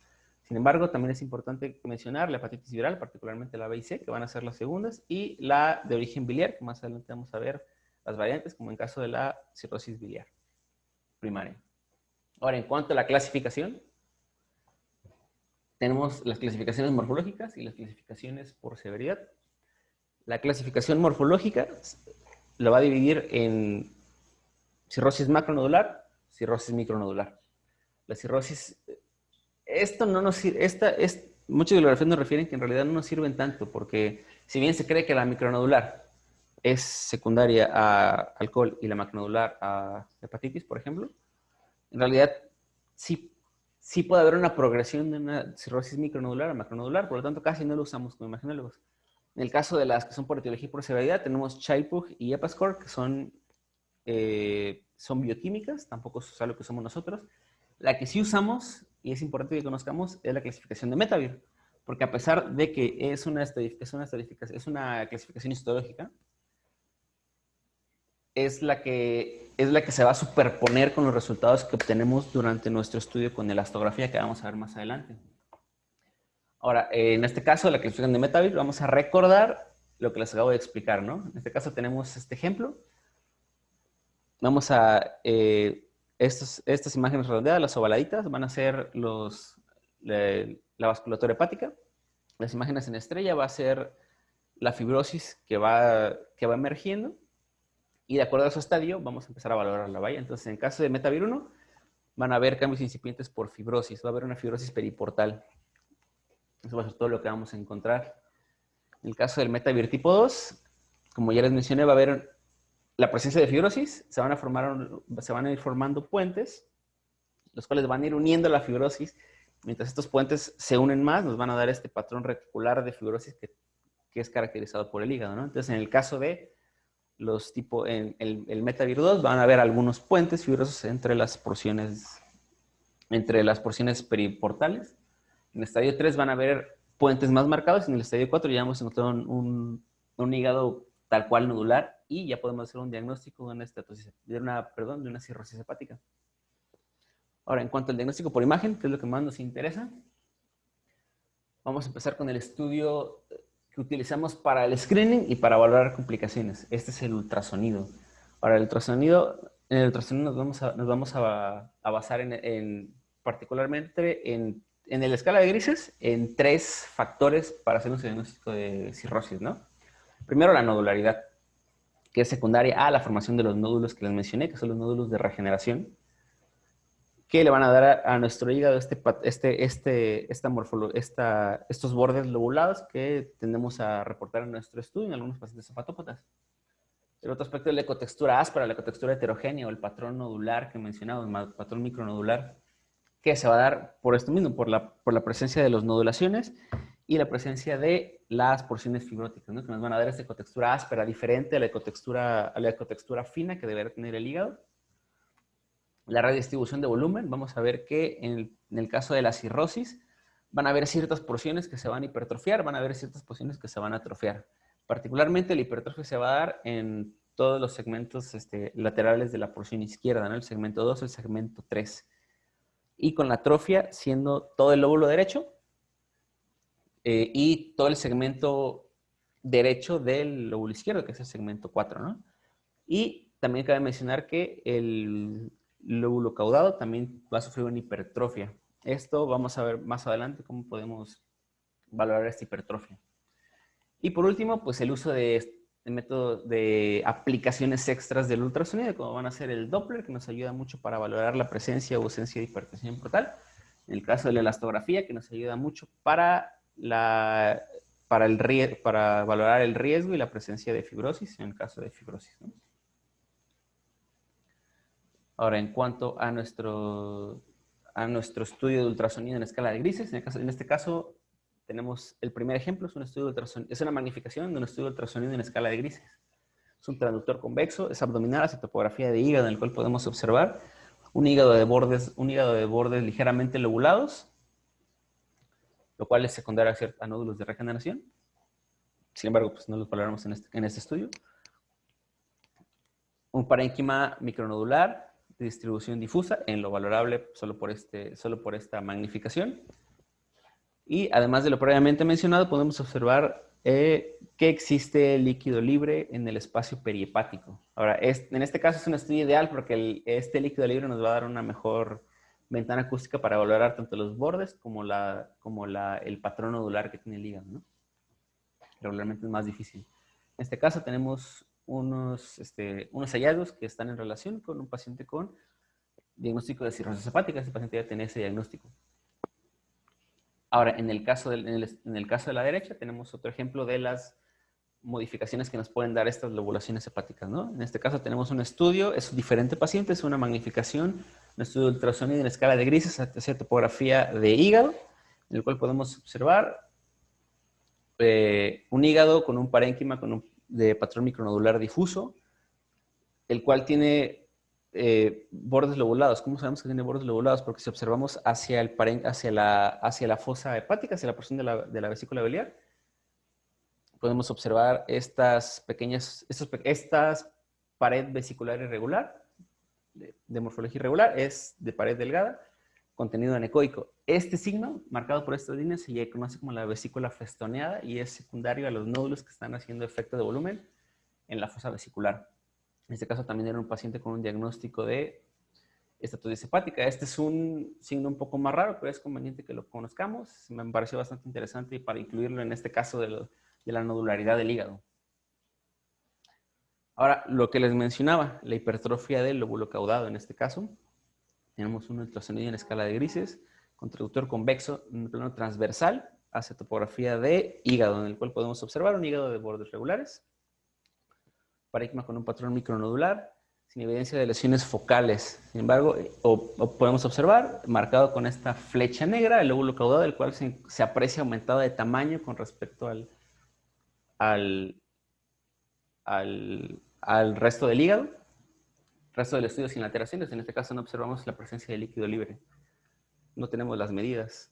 S1: Sin embargo, también es importante mencionar la hepatitis viral, particularmente la B y C, que van a ser las segundas, y la de origen biliar, que más adelante vamos a ver las variantes, como en caso de la cirrosis biliar primaria. Ahora, en cuanto a la clasificación, tenemos las clasificaciones morfológicas y las clasificaciones por severidad. La clasificación morfológica lo va a dividir en cirrosis macronodular, cirrosis micronodular. La cirrosis, muchos bibliografías nos refieren que en realidad no nos sirven tanto, porque si bien se cree que la micronodular es secundaria a alcohol y la macronodular a hepatitis, por ejemplo, en realidad sí puede haber una progresión de una cirrosis micronodular a macronodular, por lo tanto casi no lo usamos como imaginólogos. En el caso de las que son por etiología y por severidad, tenemos Child-Pugh y EPA-Score, que son bioquímicas, tampoco es algo que usamos nosotros. La que sí usamos, y es importante que conozcamos, es la clasificación de Metavir, porque a pesar de que es una clasificación histológica, es la que se va a superponer con los resultados que obtenemos durante nuestro estudio con elastografía, que vamos a ver más adelante. Ahora, en este caso, la clasificación de Metavir, vamos a recordar lo que les acabo de explicar, ¿no? En este caso tenemos este ejemplo. Vamos a... estas imágenes redondeadas, las ovaladitas, van a ser la vasculatura hepática. Las imágenes en estrella va a ser la fibrosis que va emergiendo. Y de acuerdo a su estadio, vamos a empezar a valorar la valla. Entonces, en el caso de Metavir 1, van a haber cambios incipientes por fibrosis. Va a haber una fibrosis periportal. Eso va a ser todo lo que vamos a encontrar. En el caso del Metavir tipo 2, como ya les mencioné, va a haber la presencia de fibrosis. Se van a ir formando puentes, los cuales van a ir uniendo la fibrosis. Mientras estos puentes se unen más, nos van a dar este patrón reticular de fibrosis que es caracterizado por el hígado, ¿no? Entonces, en el caso de el Metavir 2, van a haber algunos puentes fibrosos entre las porciones periportales. En el estadio 3 van a haber puentes más marcados. En el estadio 4 ya hemos encontrado un hígado tal cual nodular y ya podemos hacer un diagnóstico de una cirrosis hepática. Ahora, en cuanto al diagnóstico por imagen, que es lo que más nos interesa, vamos a empezar con el estudio que utilizamos para el screening y para valorar complicaciones. Este es el ultrasonido. Ahora, en el ultrasonido nos vamos a basar particularmente en la escala de grises, en 3 factores para hacer un diagnóstico de cirrosis, ¿no? Primero, la nodularidad, que es secundaria a la formación de los nódulos que les mencioné, que son los nódulos de regeneración, que le van a dar a nuestro hígado estos bordes lobulados que tendemos a reportar en nuestro estudio en algunos pacientes hepatópatas. El otro aspecto es la ecotextura áspera, la ecotextura heterogénea o el patrón nodular que mencionamos, el patrón micronodular, que se va a dar por esto mismo, por la presencia de las nodulaciones y la presencia de las porciones fibróticas, ¿no? Que nos van a dar esta ecotextura áspera, diferente a la ecotextura fina que debería tener el hígado. La redistribución de volumen, vamos a ver que en el caso de la cirrosis van a haber ciertas porciones que se van a hipertrofiar, van a haber ciertas porciones que se van a atrofiar. Particularmente la hipertrofia se va a dar en todos los segmentos laterales de la porción izquierda, ¿no? El segmento 2, el segmento 3. Y con la atrofia siendo todo el lóbulo derecho y todo el segmento derecho del lóbulo izquierdo, que es el segmento 4, ¿no? Y también cabe mencionar que el lóbulo caudado también va a sufrir una hipertrofia. Esto vamos a ver más adelante cómo podemos valorar esta hipertrofia. Y por último, pues el uso de método de aplicaciones extras del ultrasonido, como van a ser el Doppler, que nos ayuda mucho para valorar la presencia o ausencia de hipertensión portal. En el caso de la elastografía, que nos ayuda mucho para valorar el riesgo y la presencia de fibrosis, en el caso de fibrosis, ¿no? Ahora, en cuanto a nuestro estudio de ultrasonido en escala de grises, en este caso tenemos el primer ejemplo, es un estudio de ultrasonido, es una magnificación de un estudio de ultrasonido en escala de grises. Es un transductor convexo, es abdominal, hace topografía de hígado, en el cual podemos observar un hígado de bordes ligeramente lobulados, lo cual es secundario a nódulos de regeneración. Sin embargo, pues no los valoramos en este estudio. Un parénquima micronodular de distribución difusa, en lo valorable solo por esta magnificación. Y además de lo previamente mencionado, podemos observar que existe líquido libre en el espacio perihepático. Ahora, en este caso es un estudio ideal porque este líquido libre nos va a dar una mejor ventana acústica para valorar tanto los bordes como el patrón nodular que tiene el hígado, ¿no? Regularmente es más difícil. En este caso tenemos unos hallazgos que están en relación con un paciente con diagnóstico de cirrosis hepática. Este paciente ya tenía ese diagnóstico. Ahora, en el caso de la derecha, tenemos otro ejemplo de las modificaciones que nos pueden dar estas lobulaciones hepáticas, ¿no? En este caso tenemos un estudio, es un diferente paciente, es una magnificación, un estudio de ultrasonido en escala de grises, hacia topografía de hígado, en el cual podemos observar un hígado con un parénquima de patrón micronodular difuso, el cual tiene bordes lobulados. ¿Cómo sabemos que tiene bordes lobulados? Porque si observamos hacia la fosa hepática, hacia la porción de la vesícula biliar, podemos observar estas pared vesicular irregular, de morfología irregular, es de pared delgada, contenido anecoico. Este signo, marcado por estas líneas, se conoce como la vesícula festoneada y es secundario a los nódulos que están haciendo efecto de volumen en la fosa vesicular. En este caso también era un paciente con un diagnóstico de estatosis hepática. Este es un signo un poco más raro, pero es conveniente que lo conozcamos. Me pareció bastante interesante para incluirlo en este caso de la nodularidad del hígado. Ahora, lo que les mencionaba, la hipertrofia del lóbulo caudado en este caso. Tenemos un ultrasonido en escala de grises, con traductor convexo en un plano transversal hacia topografía de hígado, en el cual podemos observar un hígado de bordes regulares, parénquima con un patrón micronodular, sin evidencia de lesiones focales. Sin embargo, podemos observar, marcado con esta flecha negra, el lóbulo caudado, el cual se aprecia aumentado de tamaño con respecto al resto del hígado. El resto del estudio sin alteraciones. En este caso no observamos la presencia de líquido libre. No tenemos las medidas.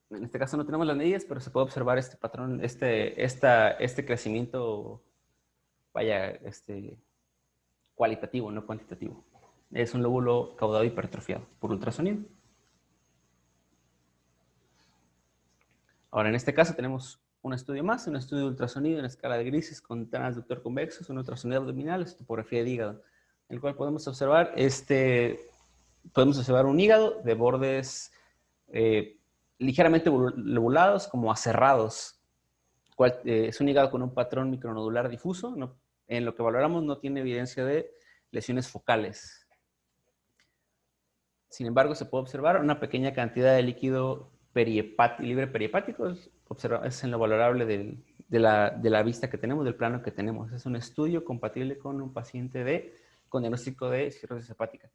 S1: En este caso no tenemos las medidas, pero se puede observar este patrón, este crecimiento, cualitativo, no cuantitativo. Es un lóbulo caudado hipertrofiado por ultrasonido. Ahora, en este caso tenemos un estudio más, un estudio de ultrasonido en escala de grises con transductor convexo, un ultrasonido abdominal, es topografía de hígado, en el cual podemos observar un hígado de bordes ligeramente lobulados, como aserrados. Es un hígado con un patrón micronodular difuso. En lo que valoramos no tiene evidencia de lesiones focales. Sin embargo, se puede observar una pequeña cantidad de líquido libre perihepático. Es en lo valorable de la vista que tenemos, del plano que tenemos. Es un estudio compatible con un paciente con diagnóstico de cirrosis hepática.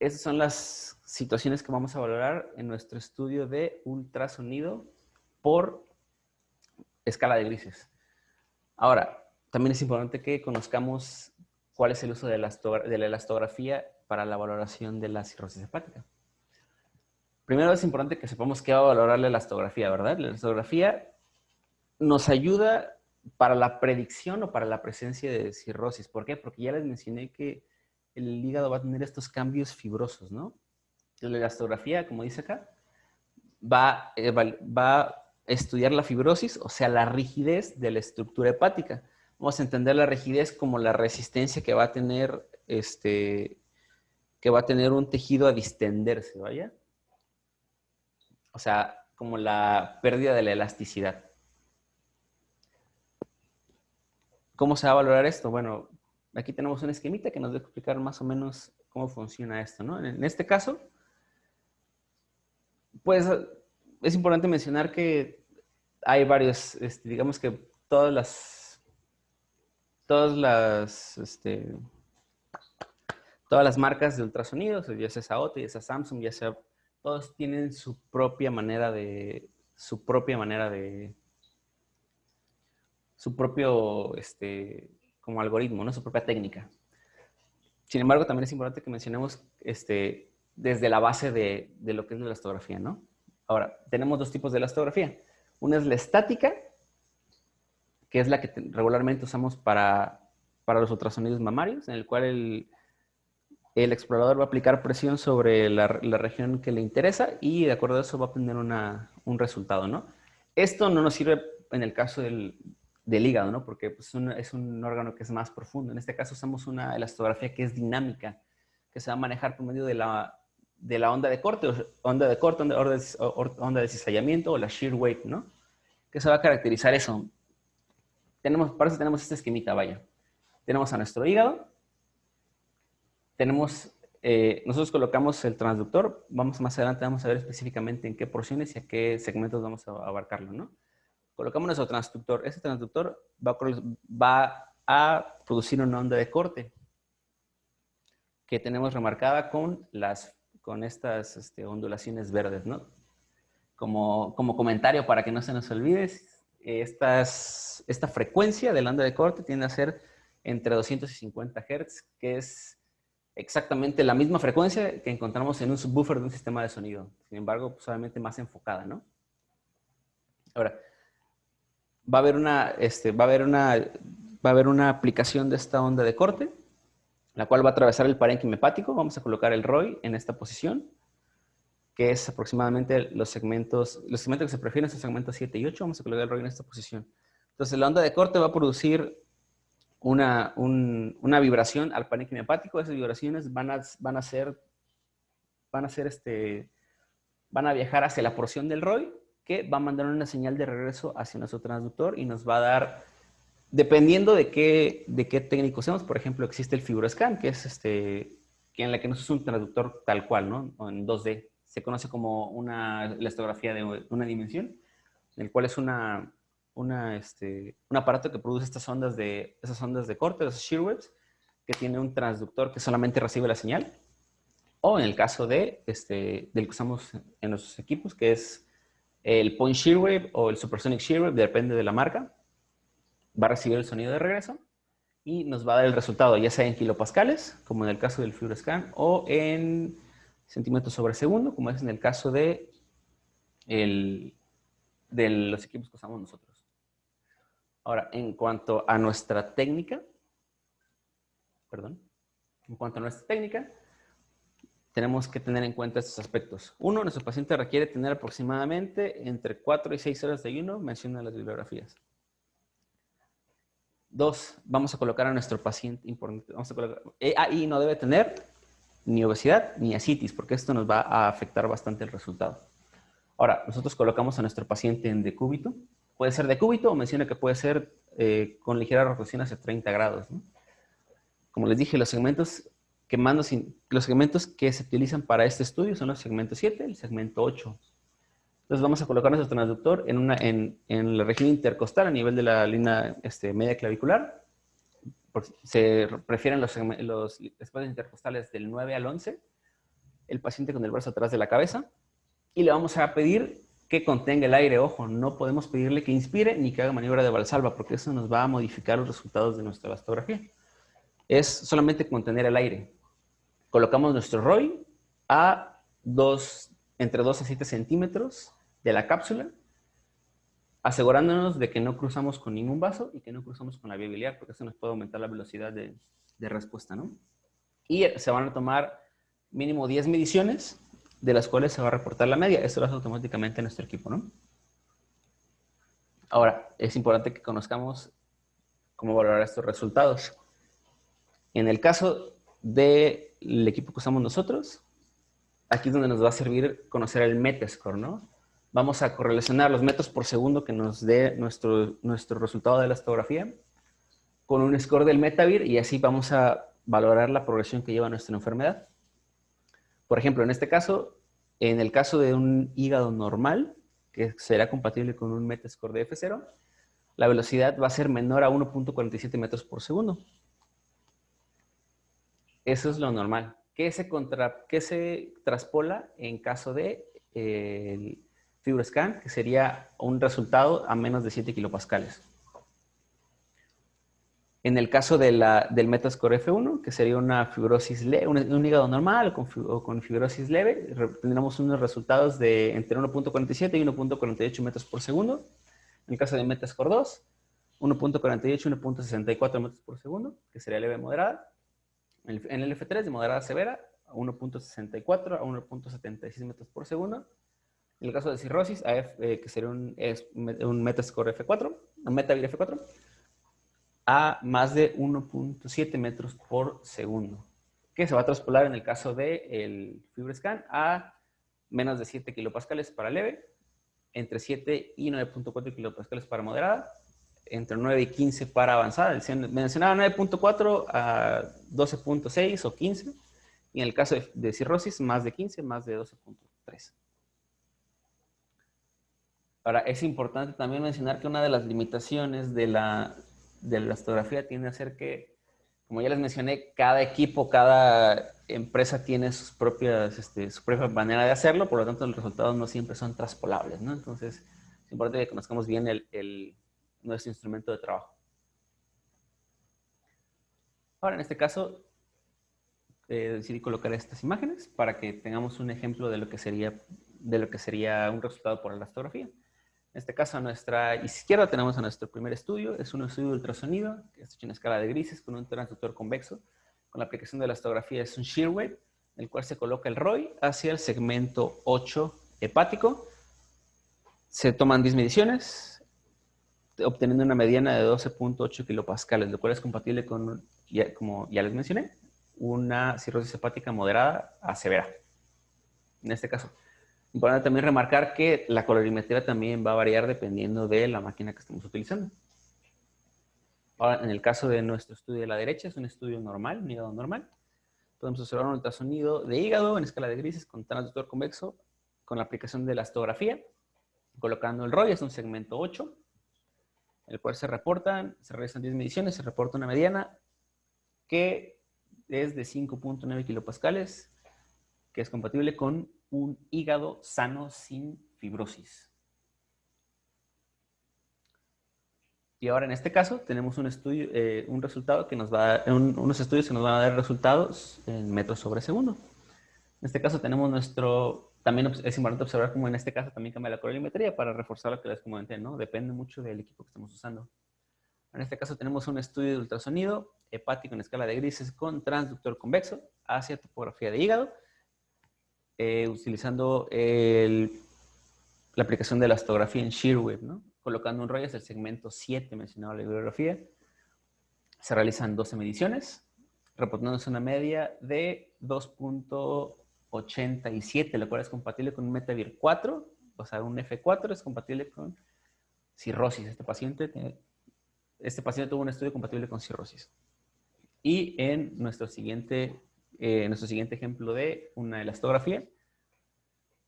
S1: Esas son las situaciones que vamos a valorar en nuestro estudio de ultrasonido por escala de grises. Ahora, también es importante que conozcamos cuál es el uso de la elastografía para la valoración de la cirrosis hepática. Primero es importante que sepamos qué va a valorar la elastografía, ¿verdad? La elastografía nos ayuda para la predicción o para la presencia de cirrosis. ¿Por qué? Porque ya les mencioné que el hígado va a tener estos cambios fibrosos, ¿no? La elastografía, como dice acá, va a estudiar la fibrosis, o sea, la rigidez de la estructura hepática. Vamos a entender la rigidez como la resistencia que va a tener, que va a tener un tejido a distenderse, ¿vaya? O sea, como la pérdida de la elasticidad. ¿Cómo se va a valorar esto? Bueno, aquí tenemos un esquemita que nos va a explicar más o menos cómo funciona esto, ¿no? En este caso, pues es importante mencionar que hay varios, digamos que todas las marcas de ultrasonidos, ya sea Aote, ya sea Samsung, ya sea, todos tienen su propia manera de, su propio, como algoritmo, ¿no? Su propia técnica. Sin embargo, también es importante que mencionemos, desde la base de lo que es la elastografía, ¿no? Ahora, tenemos dos tipos de elastografía. Una es la estática, que es la que regularmente usamos para los ultrasonidos mamarios, en el cual el explorador va a aplicar presión sobre la región que le interesa y de acuerdo a eso va a obtener un resultado, ¿no? Esto no nos sirve en el caso del hígado, ¿no? Porque pues, es un órgano que es más profundo. En este caso usamos una elastografía que es dinámica, que se va a manejar por medio de la onda de corte, onda de cizallamiento o la shear wave, ¿no? Que se va a caracterizar eso. Para eso tenemos este esquemita, vaya. Tenemos a nuestro hígado, nosotros colocamos el transductor, más adelante vamos a ver específicamente en qué porciones y a qué segmentos vamos a abarcarlo, ¿no? Colocamos nuestro transductor. Ese transductor va a producir una onda de corte que tenemos remarcada con estas ondulaciones verdes, ¿no? Como comentario para que no se nos olvide, esta frecuencia de la onda de corte tiende a ser entre 250 Hz, que es exactamente la misma frecuencia que encontramos en un subwoofer de un sistema de sonido. Sin embargo, pues obviamente más enfocada, ¿no? Ahora, va a haber una aplicación de esta onda de corte, la cual va a atravesar el parénquima hepático. Vamos a colocar el ROI en esta posición, que es aproximadamente los segmentos que se prefieren son segmentos 7 y 8. Vamos a colocar el ROI en esta posición. Entonces, la onda de corte va a producir una vibración al parénquima hepático. Esas vibraciones van a viajar hacia la porción del ROI, que va a mandar una señal de regreso hacia nuestro transductor y nos va a dar, dependiendo de qué técnico usemos, por ejemplo, existe el FibroScan, que es en la que no es un transductor tal cual, ¿no? O en 2D. Se conoce como una elastografía de una dimensión, en el cual es un aparato que produce esas ondas de corte, esas shear waves, que tiene un transductor que solamente recibe la señal. O en el caso del que usamos en nuestros equipos, que es el Point Shear Wave o el Supersonic Shear Wave, depende de la marca, va a recibir el sonido de regreso y nos va a dar el resultado, ya sea en kilopascales, como en el caso del FibroScan, o en centímetros sobre segundo, como es en el caso de los equipos que usamos nosotros. Ahora, en cuanto a nuestra técnica, tenemos que tener en cuenta estos aspectos. Uno, nuestro paciente requiere tener aproximadamente entre 4 y 6 horas de ayuno, mencionan las bibliografías. Dos, vamos a colocar a nuestro paciente importante. Y no debe tener ni obesidad ni ascitis, porque esto nos va a afectar bastante el resultado. Ahora, nosotros colocamos a nuestro paciente en decúbito. Puede ser decúbito o menciona que puede ser con ligera rotación hacia 30 grados, ¿no? Como les dije, los segmentos que se utilizan para este estudio son los segmentos 7 y el segmento 8. Entonces vamos a colocar nuestro transductor en la región intercostal a nivel de la línea media clavicular. Se prefieren los espacios intercostales del 9 al 11. El paciente con el brazo atrás de la cabeza. Y le vamos a pedir que contenga el aire. Ojo, no podemos pedirle que inspire ni que haga maniobra de Valsalva, porque eso nos va a modificar los resultados de nuestra elastografía. Es solamente contener el aire. Colocamos nuestro ROI a 2 entre 2 a 7 centímetros de la cápsula, asegurándonos de que no cruzamos con ningún vaso y que no cruzamos con la vía biliar, porque eso nos puede aumentar la velocidad de respuesta, ¿no? Y se van a tomar mínimo 10 mediciones, de las cuales se va a reportar la media. Esto lo hace automáticamente nuestro equipo, ¿no? Ahora, es importante que conozcamos cómo valorar estos resultados. En el caso del equipo que usamos nosotros, aquí es donde nos va a servir conocer el Metascore, ¿no? Vamos a correlacionar los metros por segundo que nos dé nuestro resultado de la elastografía con un score del Metavir, y así vamos a valorar la progresión que lleva nuestra enfermedad. Por ejemplo, en este caso, en el caso de un hígado normal, que será compatible con un Metascore de F0, la velocidad va a ser menor a 1.47 metros por segundo. Eso es lo normal. ¿Qué se traspola en caso de el FibroScan? Que sería un resultado a menos de 7 kilopascales. En el caso de del Metascore F1, que sería una fibrosis leve, un hígado normal o con fibrosis leve, tendremos unos resultados de entre 1.47 y 1.48 metros por segundo. En el caso de Metascore 2, 1.48 y 1.64 metros por segundo, que sería leve moderada. En el F3 de moderada severa, 1.64 a 1.76 metros por segundo. En el caso de cirrosis, que sería un Metascore F4, un Metavir F4, a más de 1.7 metros por segundo, que se va a traspolar en el caso del FibroScan a menos de 7 kilopascales para leve, entre 7 y 9.4 kilopascales para moderada, entre 9 y 15 para avanzada. Mencionaba 9.4 a 12.6 o 15, y en el caso de cirrosis, más de 15, más de 12.3. Ahora, es importante también mencionar que una de las limitaciones de la elastografía tiende a ser que, como ya les mencioné, cada equipo, cada empresa tiene su propia manera de hacerlo, por lo tanto los resultados no siempre son traspolables, ¿no? Entonces, es importante que conozcamos bien nuestro instrumento de trabajo. Ahora, en este caso, decidí colocar estas imágenes para que tengamos un ejemplo de lo que sería un resultado por elastografía. En este caso, a nuestra izquierda tenemos a nuestro primer estudio. Es un estudio de ultrasonido, que es hecho en escala de grises, con un transductor convexo. Con la aplicación de la elastografía es un shear wave, en el cual se coloca el ROI hacia el segmento 8 hepático. Se toman 10 mediciones, obteniendo una mediana de 12.8 kilopascales, lo cual es compatible con, como ya les mencioné, una cirrosis hepática moderada a severa. En este caso, importante también remarcar que la colorimetría también va a variar dependiendo de la máquina que estemos utilizando. Ahora, en el caso de nuestro estudio de la derecha, es un estudio normal, un hígado normal. Podemos observar un ultrasonido de hígado en escala de grises con transductor convexo con la aplicación de la elastografía, colocando el ROI, es un segmento 8, el cual se realizan 10 mediciones, se reporta una mediana que es de 5.9 kilopascales, que es compatible con un hígado sano sin fibrosis. Y ahora en este caso tenemos un estudio, un resultado que nos va a dar, unos estudios que nos van a dar resultados en metros sobre segundo. En este caso tenemos también es importante observar cómo en este caso también cambia la colorimetría para reforzar lo que les comenté, ¿no? Depende mucho del equipo que estemos usando. En este caso tenemos un estudio de ultrasonido hepático en escala de grises con transductor convexo hacia topografía de hígado, utilizando la aplicación de la elastografía en shear wave, ¿no? Colocando un ROI hacia el segmento 7 mencionado en la bibliografía. Se realizan 12 mediciones, reportándose una media de 2.87, lo cual es compatible con un Metavir 4, o sea, un F4 es compatible con cirrosis. Este paciente tuvo un estudio compatible con cirrosis. Y en nuestro siguiente ejemplo de una elastografía,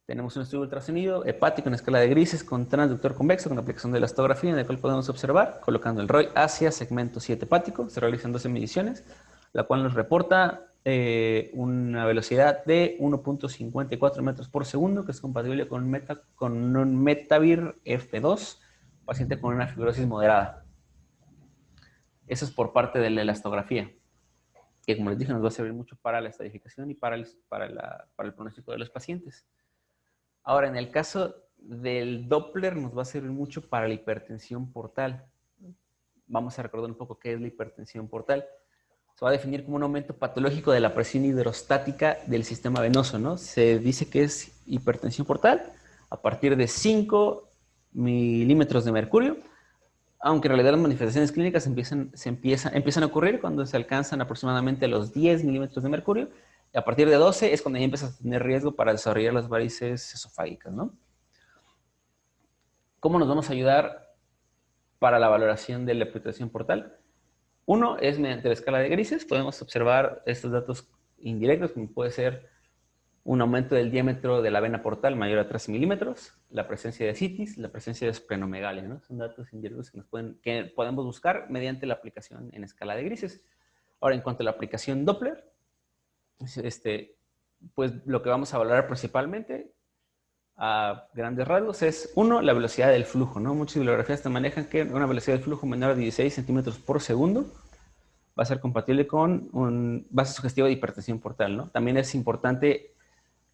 S1: tenemos un estudio de ultrasonido hepático en escala de grises con transductor convexo con aplicación de elastografía, en el cual podemos observar, colocando el ROI hacia segmento 7 hepático, se realizan 12 mediciones, la cual nos reporta una velocidad de 1.54 metros por segundo, que es compatible con un Metavir F2, paciente con una fibrosis moderada. Eso es por parte de la elastografía, que como les dije nos va a servir mucho para la estadificación y para el pronóstico de los pacientes. Ahora, en el caso del Doppler nos va a servir mucho para la hipertensión portal. Vamos a recordar un poco qué es la hipertensión portal. Se va a definir como un aumento patológico de la presión hidrostática del sistema venoso, ¿no? Se dice que es hipertensión portal a partir de 5 milímetros de mercurio, aunque en realidad las manifestaciones clínicas empiezan a ocurrir cuando se alcanzan aproximadamente los 10 milímetros de mercurio, y a partir de 12 es cuando ya empiezas a tener riesgo para desarrollar las varices esofágicas, ¿no? ¿Cómo nos vamos a ayudar para la valoración de la hipertensión portal? Uno es mediante la escala de grises. Podemos observar estos datos indirectos, como puede ser un aumento del diámetro de la vena portal mayor a 13 milímetros, la presencia de citis, la presencia de esplenomegalia, ¿no? Son datos indirectos que podemos buscar mediante la aplicación en escala de grises. Ahora, en cuanto a la aplicación Doppler, pues lo que vamos a valorar principalmente a grandes rasgos es, uno, la velocidad del flujo, ¿no? Muchas bibliografías te manejan que una velocidad del flujo menor a 16 centímetros por segundo va a ser compatible con un base sugestiva de hipertensión portal, ¿no? También es importante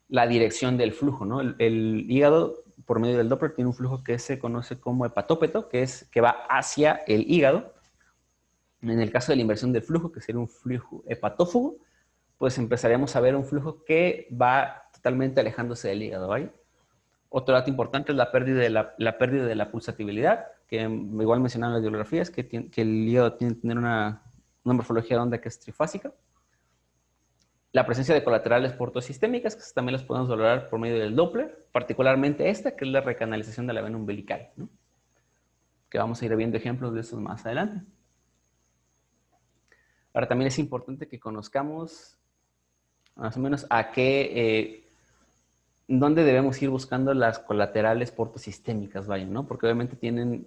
S1: la dirección del flujo, ¿no? El hígado, por medio del Doppler, tiene un flujo que se conoce como hepatópeto, que va hacia el hígado. En el caso de la inversión del flujo, que sería un flujo hepatófago, pues empezaríamos a ver un flujo que va totalmente alejándose del hígado, ¿vale? Otro dato importante es la pérdida de la pulsatibilidad, que igual mencionaban las bibliografías, que el hígado tiene que tener una morfología de onda que es trifásica. La presencia de colaterales portosistémicas, que también las podemos valorar por medio del Doppler, particularmente esta, que es la recanalización de la vena umbilical, ¿no? Que vamos a ir viendo ejemplos de eso más adelante. Ahora, también es importante que conozcamos más o menos dónde debemos ir buscando las colaterales portosistémicas, vaya, ¿no? Porque obviamente tienden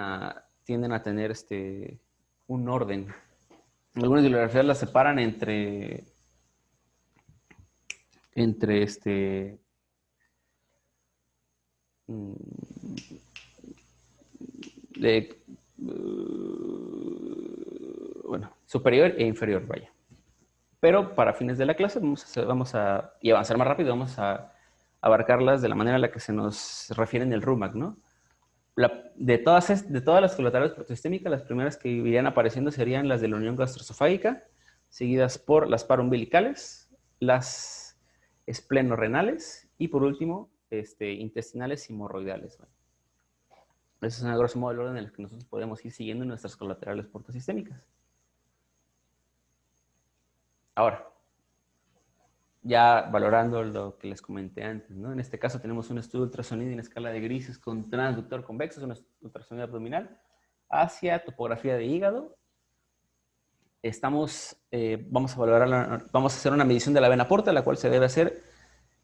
S1: a tener un orden. Algunas bibliografías las separan entre bueno, superior e inferior, vaya. Pero para fines de la clase y avanzar más rápido, vamos a abarcarlas de la manera en la que se nos refiere en el RUMAC, ¿no? De todas las colaterales protosistémicas, las primeras que irían apareciendo serían las de la unión gastroesofágica, seguidas por las paraumbilicales, las esplenorrenales y por último, intestinales y hemorroidales, ¿vale? Ese es a grosso modo el orden en el que nosotros podemos ir siguiendo nuestras colaterales portosistémicas. Ahora, ya valorando lo que les comenté antes, ¿no? En este caso tenemos un estudio de ultrasonido en escala de grises con transductor convexo, es un ultrasonido abdominal, hacia topografía de hígado. Vamos a hacer una medición de la vena porta, la cual se debe hacer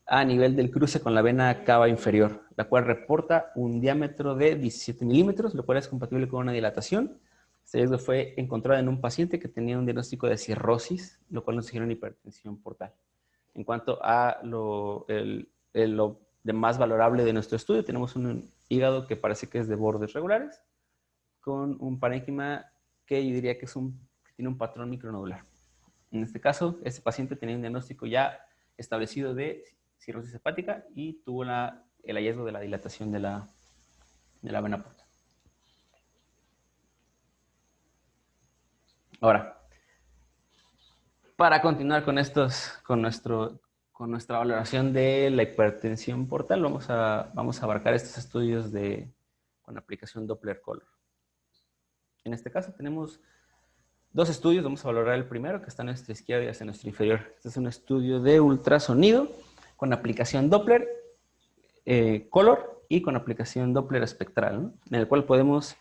S1: a nivel del cruce con la vena cava inferior, la cual reporta un diámetro de 17 milímetros, lo cual es compatible con una dilatación. Este hallazgo fue encontrado en un paciente que tenía un diagnóstico de cirrosis, lo cual nos sugiere una hipertensión portal. En cuanto a lo de más valorable de nuestro estudio, tenemos un hígado que parece que es de bordes regulares, con un parénquima que yo diría que tiene un patrón micronodular. En este caso, este paciente tenía un diagnóstico ya establecido de cirrosis hepática y tuvo el hallazgo de la dilatación de la vena porta. Ahora, para continuar con nuestra valoración de la hipertensión portal, vamos a abarcar estos estudios con aplicación Doppler Color. En este caso tenemos dos estudios. Vamos a valorar el primero, que está a nuestra izquierda y hacia nuestra inferior. Este es un estudio de ultrasonido con aplicación Doppler Color y con aplicación Doppler espectral, ¿no? En el cual podemos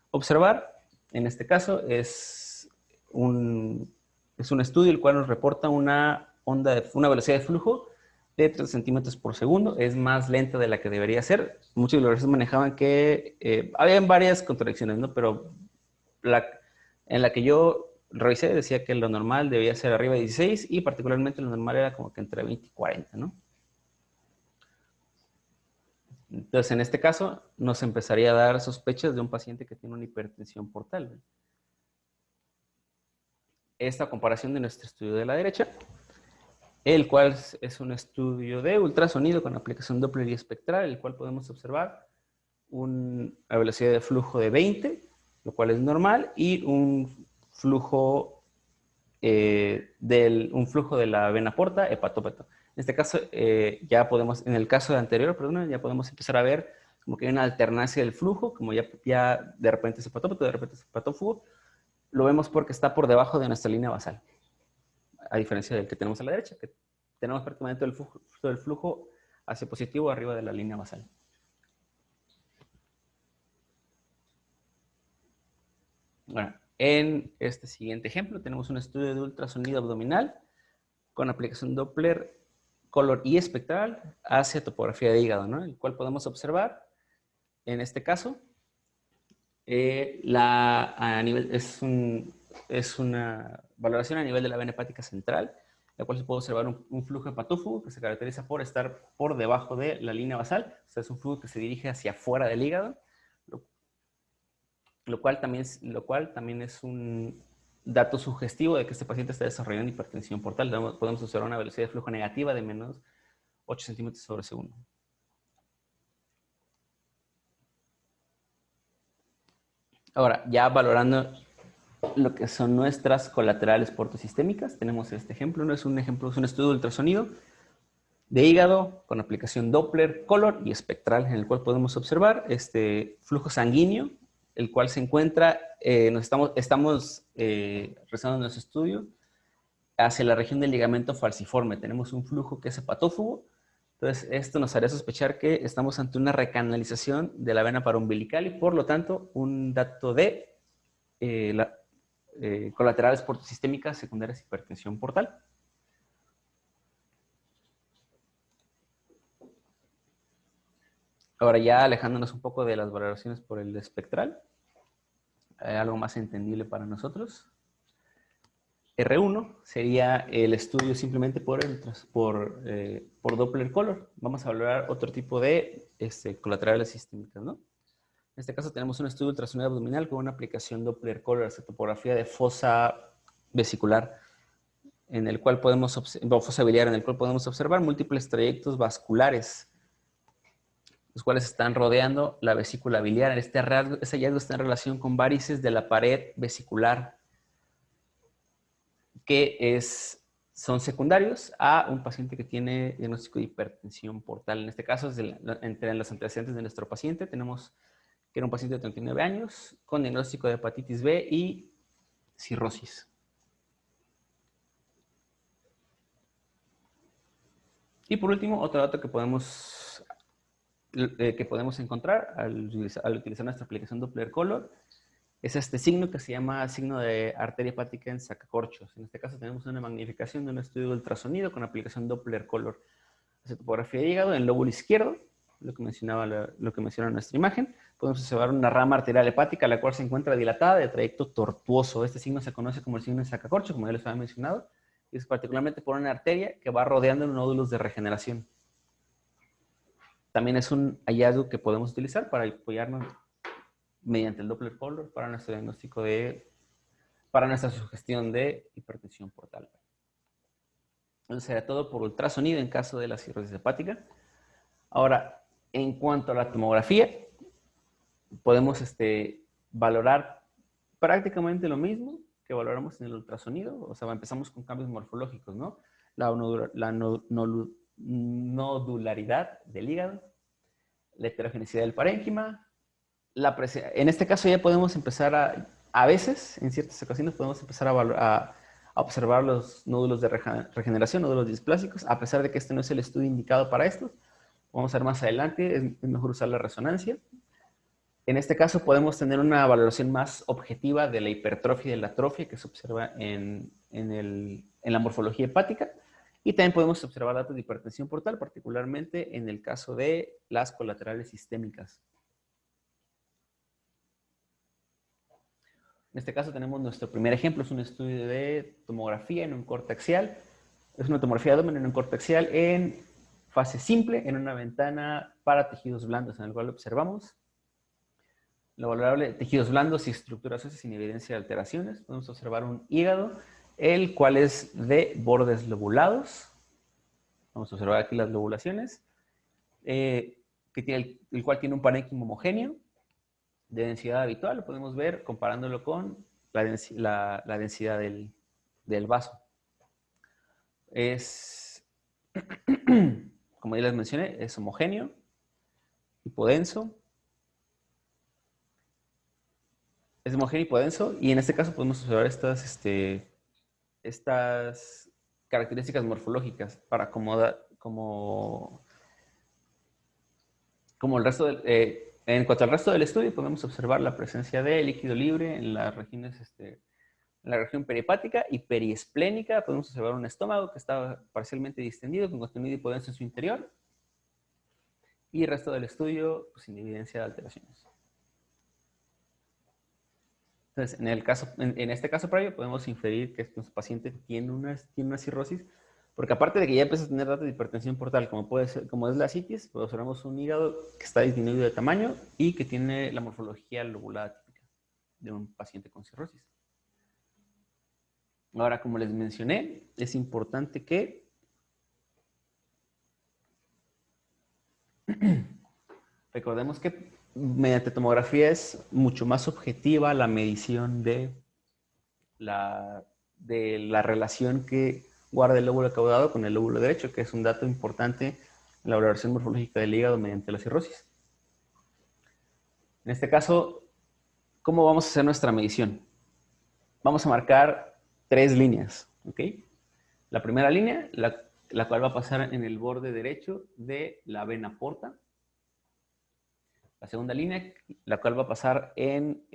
S1: observar, en este caso, es un estudio el cual nos reporta una velocidad de flujo de 3 centímetros por segundo. Es más lenta de la que debería ser. Muchos de los manejaban que había varias contradicciones, ¿no? Pero en la que yo revisé decía que lo normal debía ser arriba de 16 y particularmente lo normal era como que entre 20 y 40, ¿no? Entonces, en este caso, nos empezaría a dar sospechas de un paciente que tiene una hipertensión portal, ¿no? Esta comparación de nuestro estudio de la derecha el cual es un estudio de ultrasonido con aplicación Doppler y espectral, el cual podemos observar una velocidad de flujo de 20, lo cual es normal, y un flujo, un flujo de la vena porta hepatópata. En este caso, ya podemos, en el caso anterior, perdón, ya podemos empezar a ver como que hay una alternancia del flujo, como ya de repente es hepatópato, de repente es hepatófugo. Lo vemos porque está por debajo de nuestra línea basal, a diferencia del que tenemos a la derecha, que tenemos prácticamente el flujo hacia positivo arriba de la línea basal. Bueno, en este siguiente ejemplo tenemos un estudio de ultrasonido abdominal con aplicación Doppler, color y espectral hacia topografía de hígado, ¿no? El cual podemos observar, en este caso, es una valoración a nivel de la vena hepática central, la cual se puede observar un flujo hepatófugo que se caracteriza por estar por debajo de la línea basal, o sea, es un flujo que se dirige hacia afuera del hígado, lo cual también es un dato sugestivo de que este paciente está desarrollando hipertensión portal. Podemos observar una velocidad de flujo negativa de menos 8 centímetros sobre segundo. Ahora, ya valorando lo que son nuestras colaterales portosistémicas, tenemos este ejemplo, ¿no? Es un estudio de ultrasonido de hígado con aplicación Doppler, color y espectral, en el cual podemos observar este flujo sanguíneo, el cual se encuentra, estamos realizando nuestro estudio hacia la región del ligamento falciforme. Tenemos un flujo que es hepatófugo, entonces esto nos haría sospechar que estamos ante una recanalización de la vena paraumbilical y por lo tanto un dato de colaterales portosistémicas secundarias hipertensión portal. Ahora ya alejándonos un poco de las valoraciones por el espectral, algo más entendible para nosotros. R1 sería el estudio simplemente por Doppler color. Vamos a valorar otro tipo de colaterales sistémicas, ¿no? En este caso tenemos un estudio ultrasonido abdominal con una aplicación Doppler color hacia topografía de fosa vesicular, en el cual fosa biliar, en el cual podemos observar múltiples trayectos vasculares, los cuales están rodeando la vesícula biliar. Este hallazgo está en relación con varices de la pared vesicular que son secundarios a un paciente que tiene diagnóstico de hipertensión portal. En este caso, entre los antecedentes de nuestro paciente, tenemos que era un paciente de 39 años con diagnóstico de hepatitis B y cirrosis. Y por último, otro dato que podemos encontrar al utilizar nuestra aplicación Doppler color es este signo que se llama signo de arteria hepática en sacacorchos. En este caso tenemos una magnificación de un estudio de ultrasonido con aplicación Doppler color hacia topografía de hígado en el lóbulo izquierdo, lo que menciona nuestra imagen. Podemos observar una rama arterial hepática, la cual se encuentra dilatada de trayecto tortuoso. Este signo se conoce como el signo de sacacorcho, como ya les había mencionado, y es particularmente por una arteria que va rodeando los nódulos de regeneración. También es un hallazgo que podemos utilizar para apoyarnos mediante el Doppler color para nuestro diagnóstico para nuestra sugestión de hipertensión portal. Entonces será todo por ultrasonido en caso de la cirrosis hepática. Ahora, en cuanto a la tomografía, podemos valorar prácticamente lo mismo que valoramos en el ultrasonido. O sea, empezamos con cambios morfológicos, ¿no? La nodularidad del hígado, la heterogeneidad del parénquima. En este caso ya podemos empezar a veces, en ciertas ocasiones, podemos empezar a observar los nódulos de regeneración, nódulos displásicos, a pesar de que este no es el estudio indicado para esto. Vamos a ver más adelante, es mejor usar la resonancia. En este caso podemos tener una valoración más objetiva de la hipertrofia y de la atrofia que se observa en la morfología hepática. Y también podemos observar datos de hipertensión portal, particularmente en el caso de las colaterales sistémicas. En este caso tenemos nuestro primer ejemplo, es un estudio de tomografía en un corte axial. Es una tomografía de abdomen en un corte axial en fase simple, en una ventana para tejidos blandos, en el cual observamos lo valorable de tejidos blandos y estructuras óseas sin evidencia de alteraciones. Podemos observar un hígado, el cual es de bordes lobulados. Vamos a observar aquí las lobulaciones, que tiene el cual tiene un parénquima homogéneo de densidad habitual. Lo podemos ver comparándolo con la densidad del vaso. Es, como ya les mencioné, es homogéneo, hipodenso. Es homogéneo y hipodenso, y en este caso podemos observar estas características morfológicas para como el resto en cuanto al resto del estudio, podemos observar la presencia de líquido libre en las regiones, en la región perihepática y periesplénica. Podemos observar un estómago que está parcialmente distendido, con contenido hipodenso en su interior, y el resto del estudio, pues, sin evidencia de alteraciones. Entonces, en este caso previo, podemos inferir que nuestro paciente tiene una cirrosis, porque aparte de que ya empieza a tener datos de hipertensión portal, como es la citis, pues observamos un hígado que está disminuido de tamaño y que tiene la morfología lobulada típica de un paciente con cirrosis. Ahora, como les mencioné, es importante que recordemos que mediante tomografía es mucho más objetiva la medición de la relación que guarda el lóbulo caudado con el lóbulo derecho, que es un dato importante en la valoración morfológica del hígado mediante la cirrosis. En este caso, ¿cómo vamos a hacer nuestra medición? Vamos a marcar 3 líneas, ¿ok? La primera línea, la cual va a pasar en el borde derecho de la vena porta. La segunda línea, la cual va a pasar en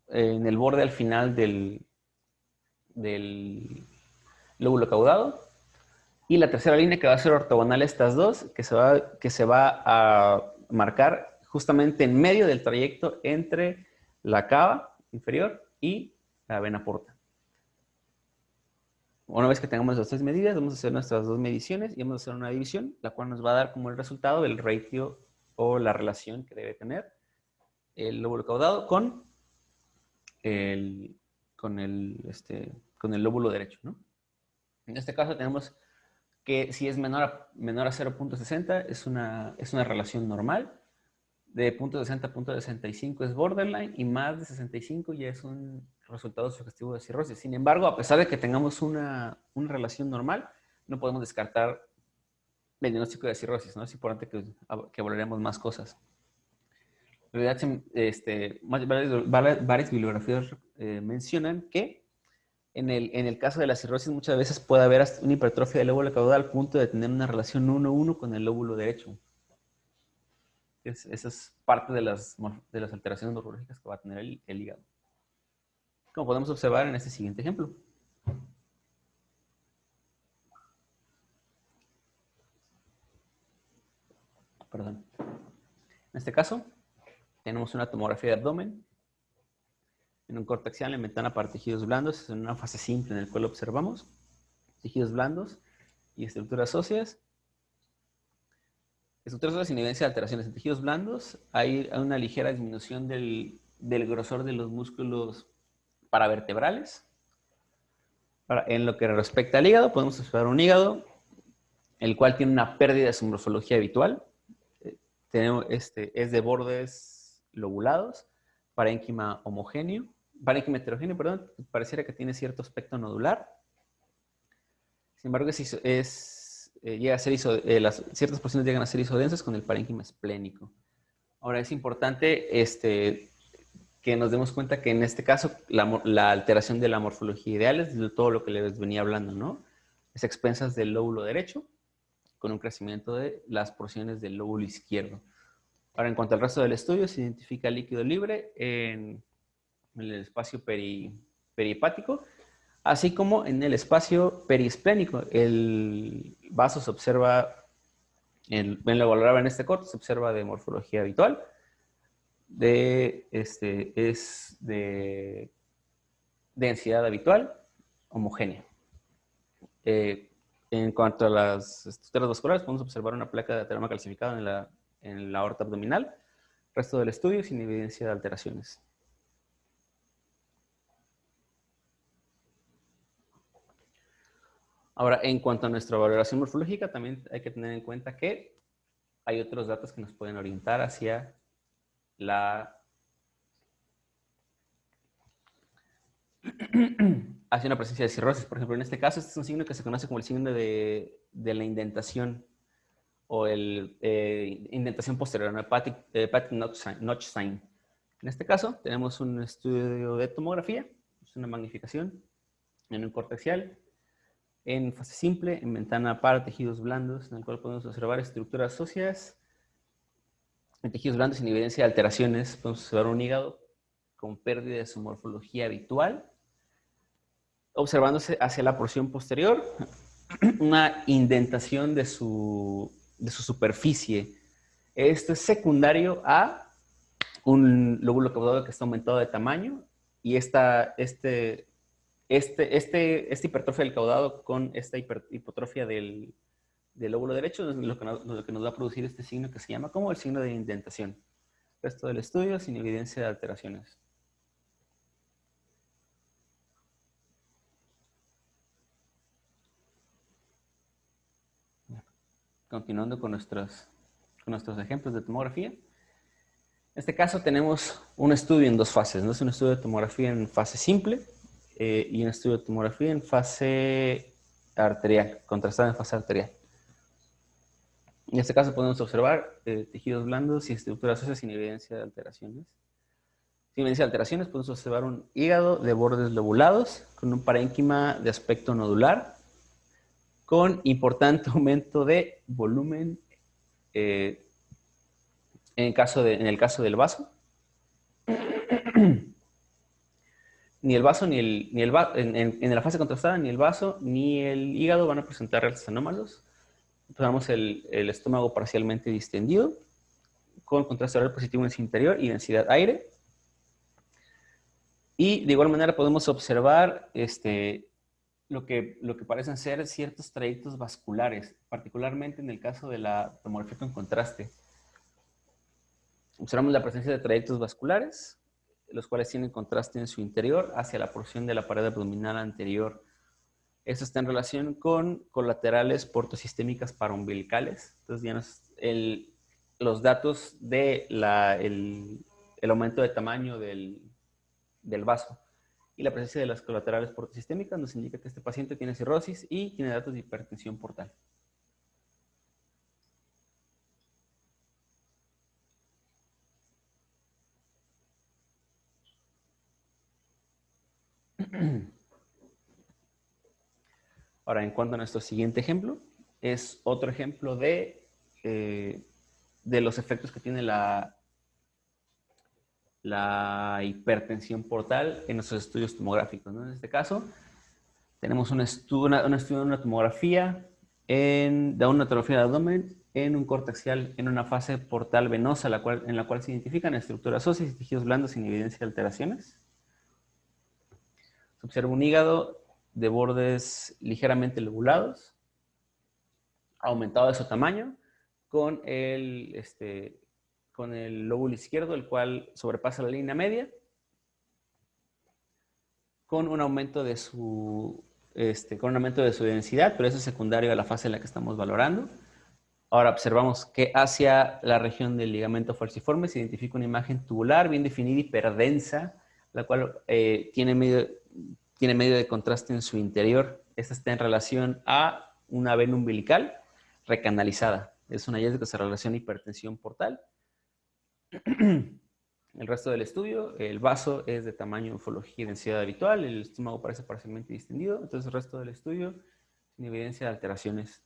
S1: el borde al final del lóbulo caudado. Y la tercera línea, que va a ser ortogonal a estas dos, que se va a marcar justamente en medio del trayecto entre la cava inferior y la vena porta. Una vez que tengamos las 3 medidas, vamos a hacer nuestras 2 mediciones y vamos a hacer una división, la cual nos va a dar como el resultado del ratio o la relación que debe tener el lóbulo caudado con el lóbulo derecho, ¿no? En este caso tenemos que si es menor a 0.60 es una relación normal. De 0.60 a 0.65 es borderline y más de 65 ya es un resultado sugestivo de cirrosis. Sin embargo, a pesar de que tengamos una relación normal, no podemos descartar el diagnóstico de cirrosis, ¿no? Es importante que valoremos más cosas. En realidad, varias bibliografías mencionan que en el caso de la cirrosis muchas veces puede haber hasta una hipertrofia del lóbulo caudal al punto de tener una relación 1:1 con el lóbulo derecho. Esa es parte de las alteraciones morfológicas que va a tener el hígado. Como podemos observar en este siguiente ejemplo. Perdón. En este caso, tenemos una tomografía de abdomen en un corte axial en ventana para tejidos blandos. Es una fase simple en la cual observamos tejidos blandos y estructuras óseas. Estructuras óseas sin evidencia de alteraciones. En tejidos blandos hay una ligera disminución del grosor de los músculos paravertebrales. Ahora, en lo que respecta al hígado, podemos observar un hígado el cual tiene una pérdida de su morfología habitual. Es de bordes lobulados, parénquima heterogéneo, perdón, pareciera que tiene cierto aspecto nodular. Sin embargo, llega a ser ciertas porciones llegan a ser isodensas con el parénquima esplénico. Ahora, es importante que nos demos cuenta que en este caso la alteración de la morfología ideal es de todo lo que les venía hablando, ¿no? Es a expensas del lóbulo derecho, con un crecimiento de las porciones del lóbulo izquierdo. Ahora, en cuanto al resto del estudio, se identifica líquido libre en el espacio perihepático, así como en el espacio periesplénico. El vaso se observa, en la valoraba en este corte, se observa de morfología habitual, es de densidad habitual, homogénea. En cuanto a las estructuras vasculares, podemos observar una placa de ateroma calcificada en la aorta abdominal. Resto del estudio sin evidencia de alteraciones. Ahora, en cuanto a nuestra valoración morfológica, también hay que tener en cuenta que hay otros datos que nos pueden orientar hacia hacia una presencia de cirrosis. Por ejemplo, en este caso, este es un signo que se conoce como el signo de la indentación o el indentación posterior, ¿no? Hepatic notch sign. En este caso, tenemos un estudio de tomografía, es una magnificación en un cortexial, en fase simple, en ventana para tejidos blandos, en el cual podemos observar estructuras óseas en tejidos blandos sin evidencia de alteraciones. Podemos observar un hígado con pérdida de su morfología habitual, observándose hacia la porción posterior una indentación de su superficie. Esto es secundario a un lóbulo caudado que está aumentado de tamaño y esta hipertrofia del caudado con esta hipotrofia del lóbulo derecho es lo que nos va a producir este signo que se llama como el signo de indentación. Resto del estudio sin evidencia de alteraciones. Continuando con nuestros ejemplos de tomografía. En este caso tenemos un estudio en dos fases, ¿no? Es un estudio de tomografía en fase simple y un estudio de tomografía en fase arterial, contrastada en fase arterial. En este caso podemos observar tejidos blandos y estructuras óseas sin evidencia de alteraciones. Sin evidencia de alteraciones podemos observar un hígado de bordes lobulados con un parénquima de aspecto nodular con importante aumento de volumen en el caso del vaso. Ni el vaso, en la fase contrastada, ni el vaso ni el hígado van a presentar restos anómalos. Observamos el estómago parcialmente distendido, con contraste oral positivo en su interior y densidad aire. Y de igual manera podemos observar lo que parecen ser ciertos trayectos vasculares, particularmente en el caso de la tomografía con contraste. Observamos la presencia de trayectos vasculares, los cuales tienen contraste en su interior hacia la porción de la pared abdominal anterior. Esto está en relación con colaterales portosistémicas paraumbilicales. Entonces, ya los datos de el aumento de tamaño del vaso y la presencia de las colaterales portosistémicas nos indica que este paciente tiene cirrosis y tiene datos de hipertensión portal. Ahora, en cuanto a nuestro siguiente ejemplo, es otro ejemplo de los efectos que tiene la hipertensión portal en nuestros estudios tomográficos, ¿no? En este caso, tenemos un estudio de una tomografía de abdomen en un cortexial en una fase portal venosa en la cual se identifican estructuras óseas y tejidos blandos sin evidencia de alteraciones. Se observa un hígado de bordes ligeramente lobulados, aumentado de su tamaño, con el lóbulo izquierdo, el cual sobrepasa la línea media, con un aumento de su densidad, pero eso es secundario a la fase en la que estamos valorando. Ahora observamos que hacia la región del ligamento falciforme se identifica una imagen tubular bien definida, hiperdensa, la cual tiene medio de contraste en su interior. Esta está en relación a una vena umbilical recanalizada. Es un hallazgo que se relaciona a hipertensión portal. El resto del estudio, el vaso es de tamaño, morfología y densidad habitual, el estómago parece parcialmente distendido, entonces el resto del estudio sin evidencia de alteraciones.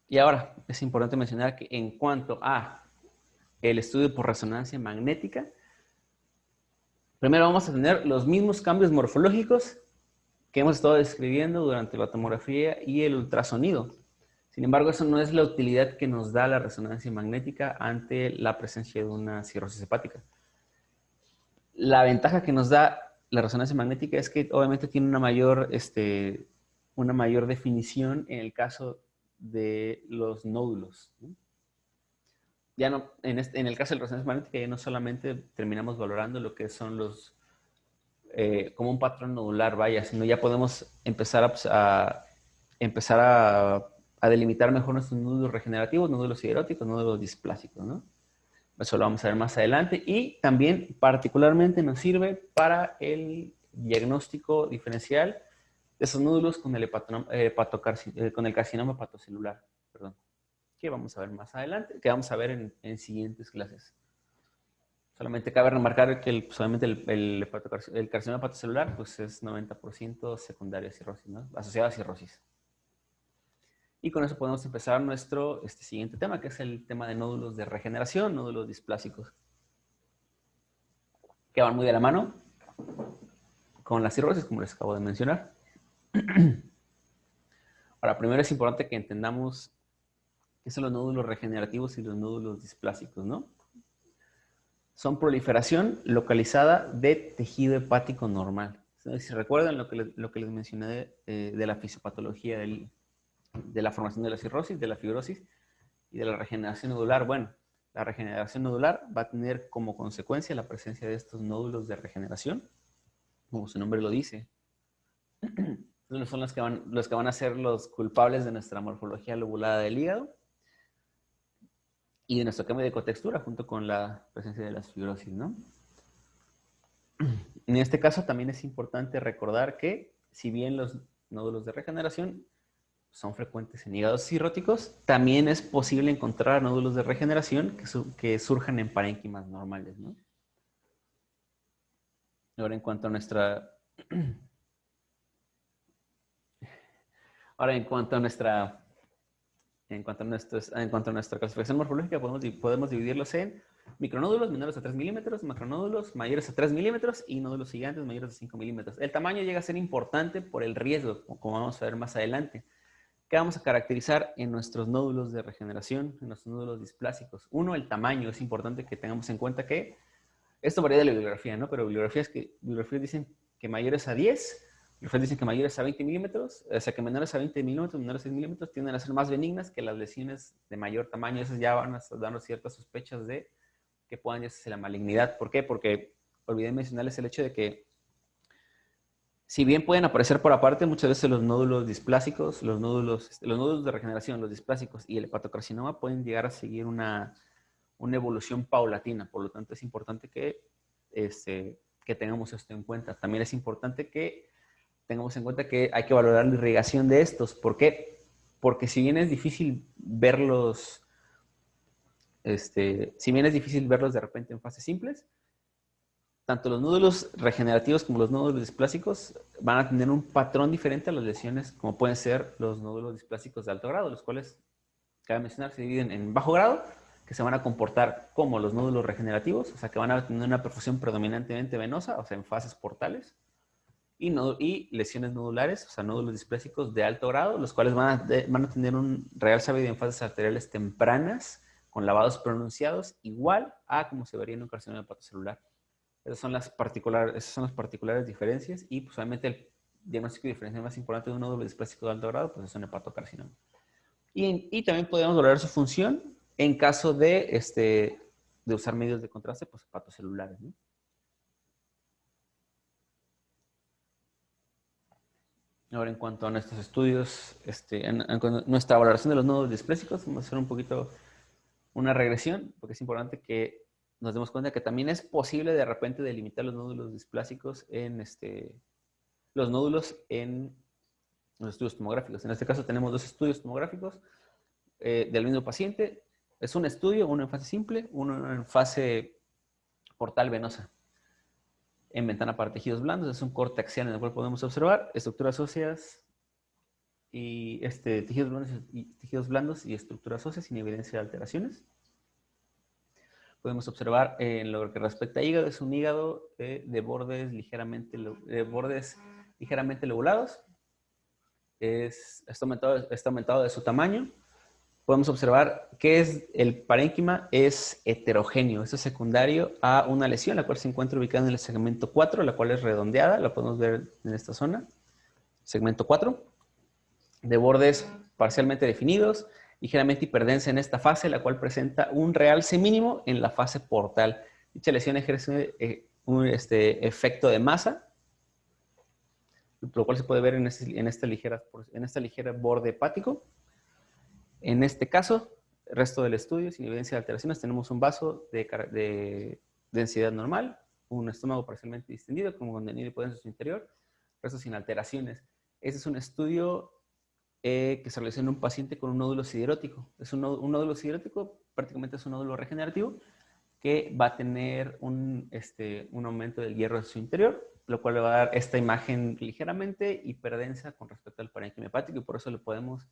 S1: Y ahora es importante mencionar que en cuanto a el estudio por resonancia magnética, primero vamos a tener los mismos cambios morfológicos que hemos estado describiendo durante la tomografía y el ultrasonido. Sin embargo, eso no es la utilidad que nos da la resonancia magnética ante la presencia de una cirrosis hepática. La ventaja que nos da la resonancia magnética es que obviamente tiene una mayor definición en el caso de los nódulos, ¿no? Ya no, en el caso de la resonancia magnética ya no solamente terminamos valorando lo que son como un patrón nodular, vaya, sino ya podemos empezar a delimitar mejor nuestros nódulos regenerativos, nódulos sideróticos, nódulos displásicos, ¿no? Eso lo vamos a ver más adelante. Y también particularmente nos sirve para el diagnóstico diferencial de esos nódulos con el carcinoma hepatocelular, perdón, que vamos a ver más adelante, que vamos a ver en siguientes clases. Solamente cabe remarcar que solamente el carcinoma hepatocelular pues es 90% secundaria a cirrosis, ¿no? Asociado a cirrosis. Y con eso podemos empezar nuestro siguiente tema, que es el tema de nódulos de regeneración, nódulos displásicos, que van muy de la mano con la cirrosis, como les acabo de mencionar. Ahora, primero es importante que entendamos qué son los nódulos regenerativos y los nódulos displásicos, ¿no? Son proliferación localizada de tejido hepático normal. Si recuerdan lo que les mencioné de la fisiopatología de la formación de la cirrosis, de la fibrosis y de la regeneración nodular. Bueno, la regeneración nodular va a tener como consecuencia la presencia de estos nódulos de regeneración, como su nombre lo dice. Son los que van a ser los culpables de nuestra morfología lobulada del hígado y de nuestro cambio de ecotextura junto con la presencia de las fibrosis, ¿no? En este caso también es importante recordar que si bien los nódulos de regeneración son frecuentes en hígados cirróticos, también es posible encontrar nódulos de regeneración que surjan en parénquimas normales, ¿no? Ahora en cuanto a nuestra clasificación morfológica, podemos dividirlos en micronódulos menores a 3 milímetros, macronódulos mayores a 3 milímetros y nódulos gigantes mayores a 5 milímetros. El tamaño llega a ser importante por el riesgo, como vamos a ver más adelante. ¿Qué vamos a caracterizar en nuestros nódulos de regeneración, en nuestros nódulos displásicos? Uno, el tamaño. Es importante que tengamos en cuenta que esto varía de la bibliografía, ¿no? Pero bibliografías dicen que mayores a 10, bibliografías dicen que mayores a 20 milímetros, o sea que menores a 20 milímetros, menores a 6 milímetros tienden a ser más benignas que las lesiones de mayor tamaño. Esas ya van a darnos ciertas sospechas de que puedan llevarse a la malignidad. ¿Por qué? Porque olvidé mencionarles el hecho de que si bien pueden aparecer por aparte, muchas veces los nódulos displásicos, los nódulos de regeneración, los displásicos y el hepatocarcinoma pueden llegar a seguir una evolución paulatina. Por lo tanto, es importante que tengamos esto en cuenta. También es importante que tengamos en cuenta que hay que valorar la irrigación de estos. ¿Por qué? Porque si bien es difícil verlos, de repente en fases simples, tanto los nódulos regenerativos como los nódulos displásicos van a tener un patrón diferente a las lesiones, como pueden ser los nódulos displásicos de alto grado, los cuales, cabe mencionar, se dividen en bajo grado, que se van a comportar como los nódulos regenerativos, o sea, que van a tener una perfusión predominantemente venosa, o sea, en fases portales, y lesiones nodulares, o sea, nódulos displásicos de alto grado, los cuales van a tener un realce en fases arteriales tempranas, con lavados pronunciados, igual a como se vería en un carcinoma hepatocelular. Esas son las particulares diferencias y pues obviamente el diagnóstico diferencial más importante de un nódulo displásico de alto grado pues es un hepatocarcinoma. Y también podemos valorar su función en caso de usar medios de contraste pues hepatocelulares, ¿no? Ahora en cuanto a nuestros estudios, en nuestra valoración de los nódulos displásicos, vamos a hacer un poquito una regresión porque es importante que nos demos cuenta que también es posible de repente delimitar los nódulos displásicos en los nódulos en los estudios tomográficos. En este caso tenemos dos estudios tomográficos del mismo paciente. Es un estudio, uno en fase simple, uno en fase portal venosa. En ventana para tejidos blandos, es un corte axial en el cual podemos observar estructuras óseas y tejidos blandos y estructuras óseas sin evidencia de alteraciones. Podemos observar en lo que respecta a hígado, es un hígado de bordes ligeramente lobulados. Está aumentado de su tamaño. Podemos observar que el parénquima es heterogéneo. Esto es secundario a una lesión, la cual se encuentra ubicada en el segmento 4, la cual es redondeada. La podemos ver en esta zona. Segmento 4. De bordes parcialmente definidos, ligeramente hiperdensa en esta fase, la cual presenta un realce mínimo en la fase portal. Dicha lesión ejerce un efecto de masa lo cual se puede ver en esta ligera borde hepático. En este caso, el resto del estudio, sin evidencia de alteraciones, tenemos un vaso de densidad normal, un estómago parcialmente distendido, con contenido de hipodenso en su interior, resto sin alteraciones. Este es un estudio que se realizó en un paciente con un nódulo siderótico. Un nódulo siderótico prácticamente es un nódulo regenerativo que va a tener un aumento del hierro en su interior, lo cual le va a dar esta imagen ligeramente hiperdensa con respecto al parénquima hepático y por eso lo podemos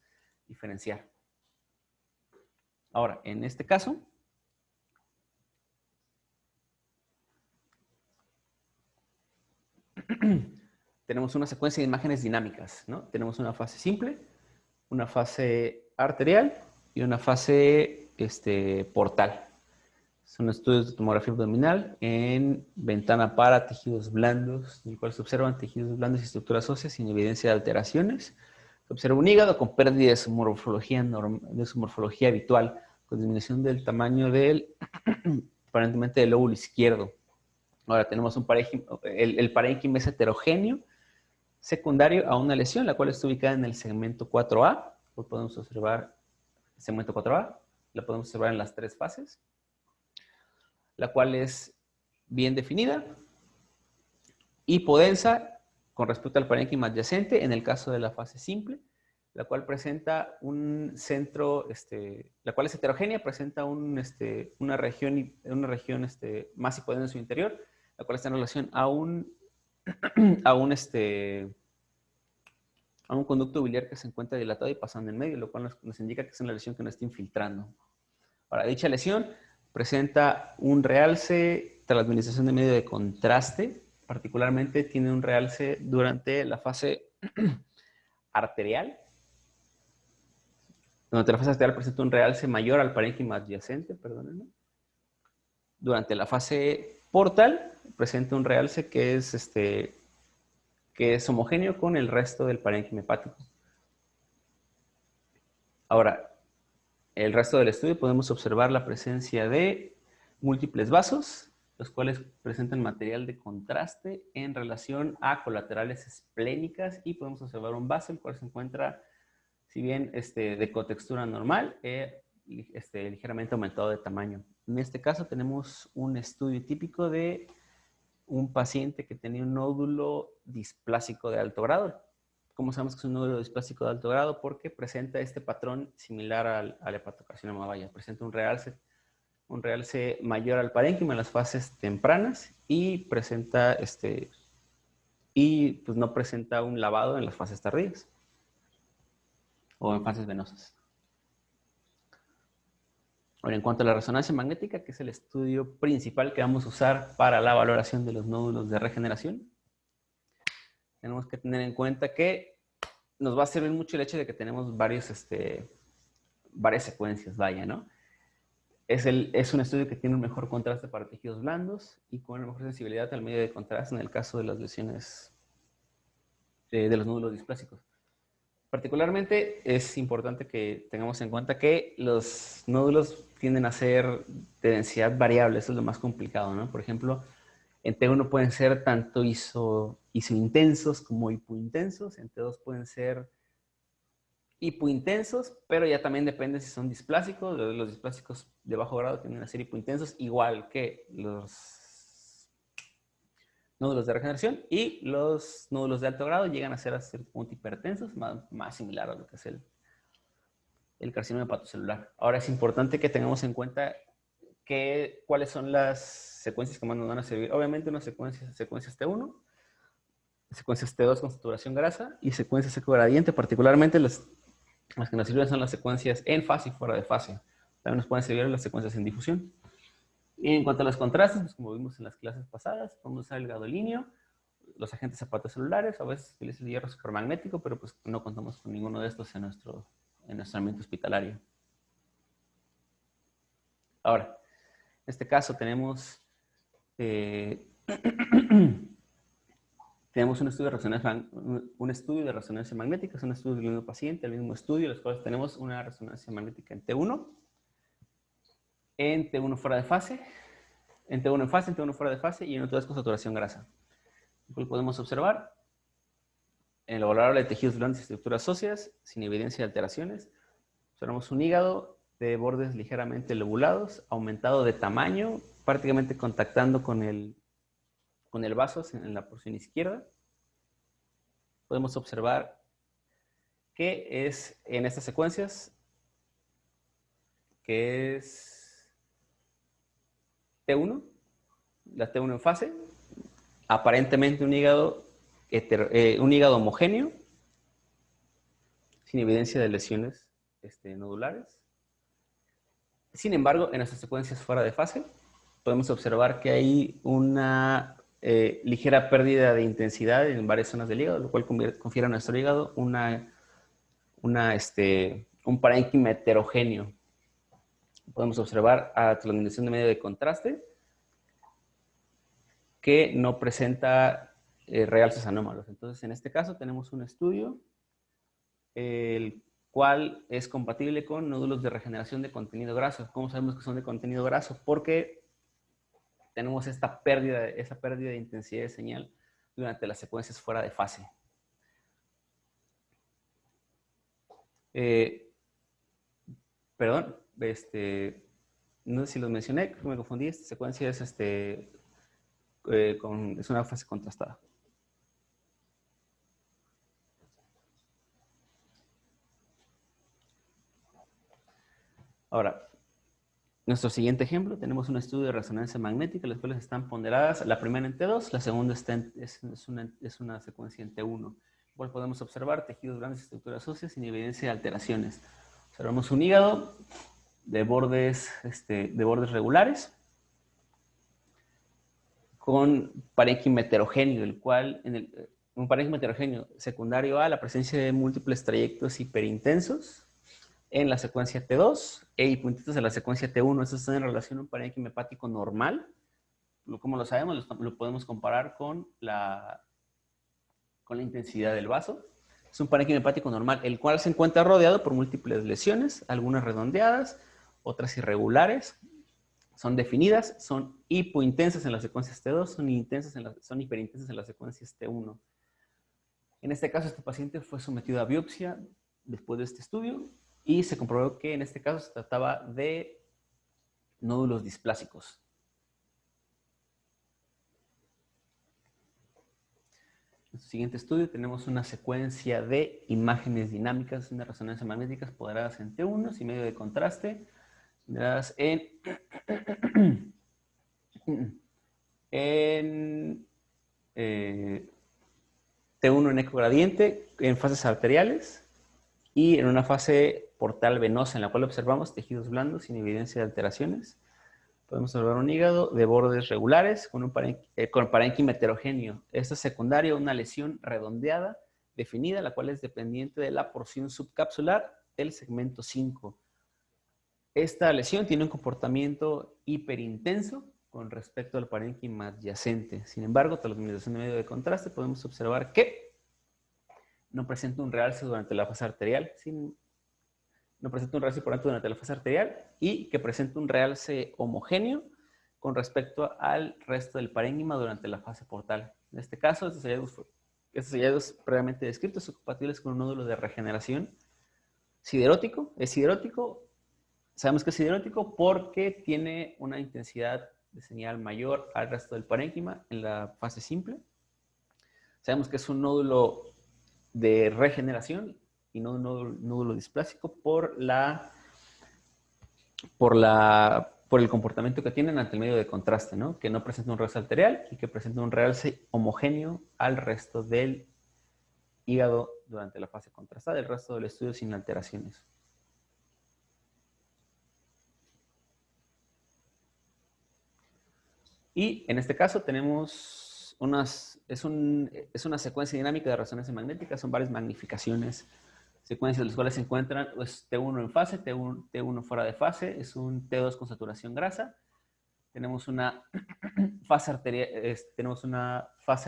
S1: diferenciar. Ahora, en este caso, tenemos una secuencia de imágenes dinámicas, ¿no? Tenemos una fase simple, una fase arterial y una fase portal. Son estudios de tomografía abdominal en ventana para tejidos blandos, en el cual se observan tejidos blandos y estructuras óseas sin evidencia de alteraciones. Se observa un hígado con pérdida de su morfología habitual, con disminución del tamaño aparentemente del lóbulo izquierdo. Ahora tenemos el parénquima es heterogéneo, secundario a una lesión, la cual está ubicada en el segmento 4A. Lo podemos observar, el segmento 4A, la podemos observar en las 3 fases, la cual es bien definida, hipodensa con respecto al parénquima adyacente en el caso de la fase simple, la cual presenta un centro, la cual es heterogénea, presenta una región más hipodensa en su interior, la cual está en relación a un conducto biliar que se encuentra dilatado y pasando en medio, lo cual nos indica que es una lesión que no está infiltrando. Ahora, dicha lesión presenta un realce tras la administración de medio de contraste, particularmente tiene un realce durante la fase arterial. Durante la fase arterial presenta un realce mayor al parénquima adyacente, perdónenme. Durante la fase portal presenta un realce que es homogéneo con el resto del parénquima hepático. Ahora, el resto del estudio podemos observar la presencia de múltiples vasos, los cuales presentan material de contraste en relación a colaterales esplénicas y podemos observar un vaso el cual se encuentra, si bien de cotextura normal, ligeramente aumentado de tamaño. En este caso tenemos un estudio típico de un paciente que tenía un nódulo displásico de alto grado. ¿Cómo sabemos que es un nódulo displásico de alto grado? Porque presenta este patrón similar al hepatocarcinoma vaya. Presenta un realce mayor al parénquima en las fases tempranas y presenta pues no presenta un lavado en las fases tardías o en fases venosas. Ahora, en cuanto a la resonancia magnética, que es el estudio principal que vamos a usar para la valoración de los nódulos de regeneración, tenemos que tener en cuenta que nos va a servir mucho el hecho de que tenemos varias secuencias, vaya, ¿no? Es un estudio que tiene un mejor contraste para tejidos blandos y con una mejor sensibilidad al medio de contraste en el caso de las lesiones de los nódulos displásicos. Particularmente es importante que tengamos en cuenta que los nódulos tienden a ser de densidad variable, eso es lo más complicado, ¿no? Por ejemplo, en T1 pueden ser tanto isointensos como hipointensos, en T2 pueden ser hipointensos, pero ya también depende si son displásicos. Los displásicos de bajo grado tienden a ser hipointensos, igual que los nódulos de regeneración, y los nódulos de alto grado llegan a ser a cierto punto hipertensos, más similar a lo que es el carcinoma hepatocelular. Ahora es importante que tengamos en cuenta cuáles son las secuencias que más nos van a servir. Obviamente unas secuencias T1, secuencias T2 con saturación grasa y secuencias ecogradiente. Particularmente las que nos sirven son las secuencias en fase y fuera de fase. También nos pueden servir las secuencias en difusión. Y en cuanto a los contrastes, pues como vimos en las clases pasadas, podemos usar el gadolinio, los agentes hepatocelulares, a veces utiliza el hierro supermagnético, pero pues no contamos con ninguno de estos en nuestro ambiente hospitalario. Ahora, en este caso tenemos tenemos un estudio de resonancia magnética, es un estudio del mismo paciente, el mismo estudio, los cuales tenemos una resonancia magnética en T1, en T1 fuera de fase, en T1 en fase, en T1 fuera de fase y en T2 con saturación grasa. Lo podemos observar En el laboratorio de tejidos blandos y estructuras óseas, sin evidencia de alteraciones. Observamos un hígado de bordes ligeramente lobulados, aumentado de tamaño, prácticamente contactando con el vaso en la porción izquierda. Podemos observar que es en estas secuencias, que es T1, la T1 en fase, aparentemente un hígado homogéneo, sin evidencia de lesiones nodulares. Sin embargo, en nuestras secuencias fuera de fase, podemos observar que hay una ligera pérdida de intensidad en varias zonas del hígado, lo cual confiere a nuestro hígado un parénquima heterogéneo. Podemos observar a la disminución de medio de contraste que no presenta realces anómalos. Entonces, en este caso tenemos un estudio el cual es compatible con nódulos de regeneración de contenido graso. ¿Cómo sabemos que son de contenido graso? Porque tenemos esa pérdida de intensidad de señal durante las secuencias fuera de fase. Perdón, no sé si los mencioné, me confundí. Esta secuencia es, es una fase contrastada. Ahora, nuestro siguiente ejemplo, tenemos un estudio de resonancia magnética, las cuales están ponderadas, la primera en T2, la segunda es una secuencia en T1. Igual podemos observar tejidos grandes y estructuras óseas sin evidencia de alteraciones. Observamos un hígado de bordes regulares con parénquima heterogéneo, el cual, un parénquima heterogéneo secundario a la presencia de múltiples trayectos hiperintensos en la secuencia T2 e hipointensos en la secuencia T1. Estos están en relación a un parénquima hepático normal. Como lo sabemos, lo podemos comparar con la intensidad del vaso. Es un parénquima hepático normal, el cual se encuentra rodeado por múltiples lesiones, algunas redondeadas, otras irregulares. Son definidas, son hipointensas en las secuencias T2, son hiperintensas en las secuencias T1. En este caso, este paciente fue sometido a biopsia después de este estudio y se comprobó que en este caso se trataba de nódulos displásicos. En el siguiente estudio tenemos una secuencia de imágenes dinámicas de resonancia magnéticas ponderadas en T1 sin medio de contraste, ponderadas en T1 en ecogradiente, en fases arteriales y en una fase portal venosa en la cual observamos tejidos blandos sin evidencia de alteraciones. Podemos observar un hígado de bordes regulares con parénquima heterogéneo. Esto es secundario a una lesión redondeada definida, la cual es dependiente de la porción subcapsular del segmento 5. Esta lesión tiene un comportamiento hiperintenso con respecto al parénquima adyacente. Sin embargo, tras la utilización de medio de contraste, podemos observar que no presenta un realce durante la fase arterial, no presenta un realce importante durante la fase arterial y que presenta un realce homogéneo con respecto al resto del parénquima durante la fase portal. En este caso, estos hallazgos previamente descritos son compatibles con un nódulo de regeneración siderótico. Es siderótico. Sabemos que es siderótico porque tiene una intensidad de señal mayor al resto del parénquima en la fase simple. Sabemos que es un nódulo de regeneración y no un nódulo displásico por el comportamiento que tienen ante el medio de contraste, ¿no? Que no presenta un realce arterial y que presenta un realce homogéneo al resto del hígado durante la fase contrastada, el resto del estudio sin alteraciones. Y en este caso tenemos es una secuencia dinámica de resonancia magnética, son varias magnificaciones, secuencias de las cuales se encuentran pues, T1 en fase, T1 fuera de fase, es un T2 con saturación grasa. Tenemos una fase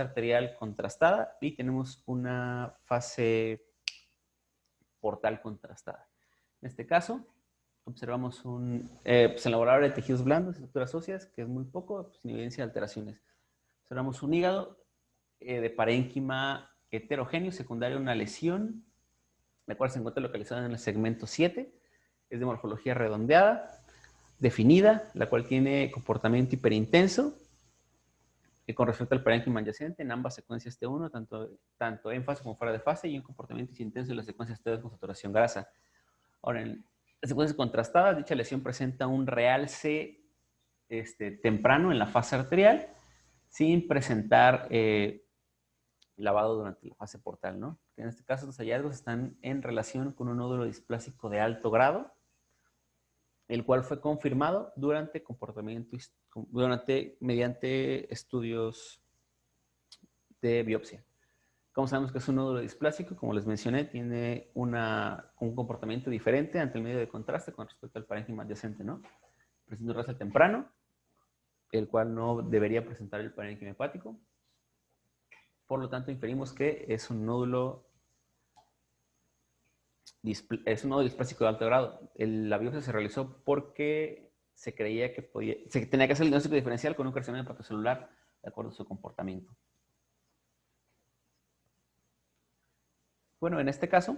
S1: arterial contrastada y tenemos una fase portal contrastada. En este caso, observamos un laboratorio de tejidos blandos, estructuras óseas, que es muy poco, sin evidencia de alteraciones. Observamos un hígado de parénquima heterogéneo, secundario a una lesión, la cual se encuentra localizada en el segmento 7, es de morfología redondeada, definida, la cual tiene comportamiento hiperintenso, que con respecto al parénquima adyacente en ambas secuencias T1, tanto en fase como fuera de fase, y un comportamiento intenso en las secuencias T2 con saturación grasa. Ahora, en las secuencias contrastadas, dicha lesión presenta un realce temprano en la fase arterial, sin presentar lavado durante la fase portal, ¿no? En este caso, los hallazgos están en relación con un nódulo displásico de alto grado, el cual fue confirmado mediante estudios de biopsia. Como sabemos que es un nódulo displásico, como les mencioné, tiene un comportamiento diferente ante el medio de contraste con respecto al parénquima adyacente, ¿no? Presenta un raza temprano, el cual no debería presentar el parénquima hepático. Por lo tanto, inferimos que es un nódulo displásico de alto grado. La biopsia se realizó porque se creía que se tenía que hacer el diagnóstico diferencial con un carcinoma hepatocelular de acuerdo a su comportamiento. Bueno, en este caso,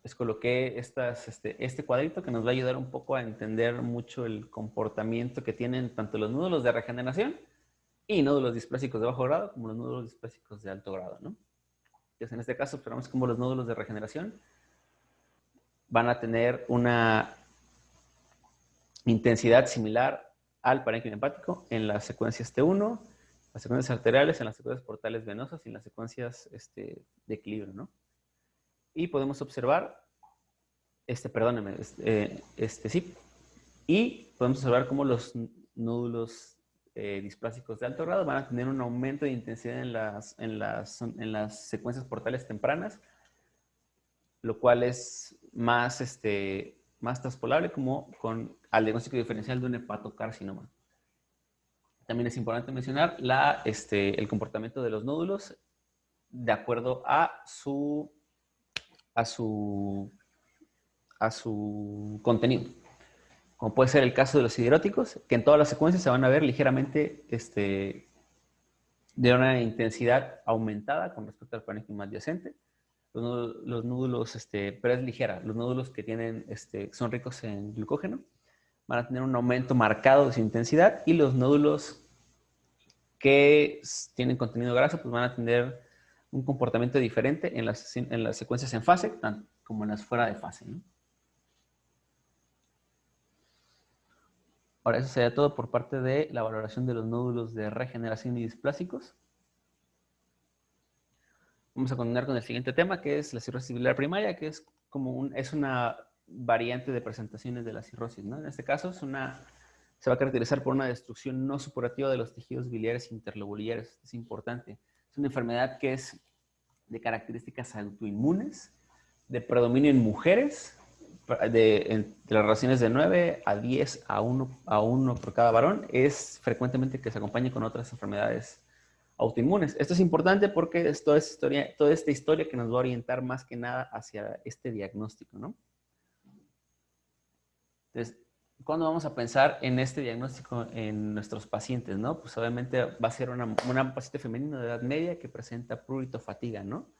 S1: les coloqué este cuadrito que nos va a ayudar un poco a entender mucho el comportamiento que tienen tanto los nódulos de regeneración y nódulos displásicos de bajo grado como los nódulos displásicos de alto grado, ¿no? Entonces, en este caso, observamos cómo los nódulos de regeneración van a tener una intensidad similar al parénquima hepático en las secuencias T1, las secuencias arteriales, en las secuencias portales venosas y en las secuencias de equilibrio, ¿no? Y podemos observar, sí, y podemos observar cómo los nódulos displásicos de alto grado van a tener un aumento de intensidad en las secuencias portales tempranas, lo cual es más traspolable como al diagnóstico diferencial de un hepatocarcinoma. También es importante mencionar el comportamiento de los nódulos de acuerdo a su contenido. Como puede ser el caso de los sideróticos, que en todas las secuencias se van a ver ligeramente de una intensidad aumentada con respecto al parénquima adyacente. Los nódulos, pero es ligera, los nódulos que tienen, son ricos en glucógeno, van a tener un aumento marcado de su intensidad, y los nódulos que tienen contenido graso, pues van a tener un comportamiento diferente en las secuencias en fase, tanto como en las fuera de fase, ¿no? Ahora, eso sería todo por parte de la valoración de los nódulos de regeneración y displásicos. Vamos a continuar con el siguiente tema, que es la cirrosis biliar primaria, que es una variante de presentaciones de la cirrosis, ¿no? En este caso se va a caracterizar por una destrucción no supurativa de los tejidos biliares interlobulares. Es importante. Es una enfermedad que es de características autoinmunes, de predominio en mujeres, de las relaciones de 9 a 10 a 1 por cada varón. Es frecuentemente que se acompañe con otras enfermedades autoinmunes. Esto es importante porque es toda esta historia que nos va a orientar más que nada hacia este diagnóstico, ¿no? Entonces, ¿cuándo vamos a pensar en este diagnóstico en nuestros pacientes, no? Pues obviamente va a ser una paciente femenina de edad media que presenta prurito fatiga, ¿no?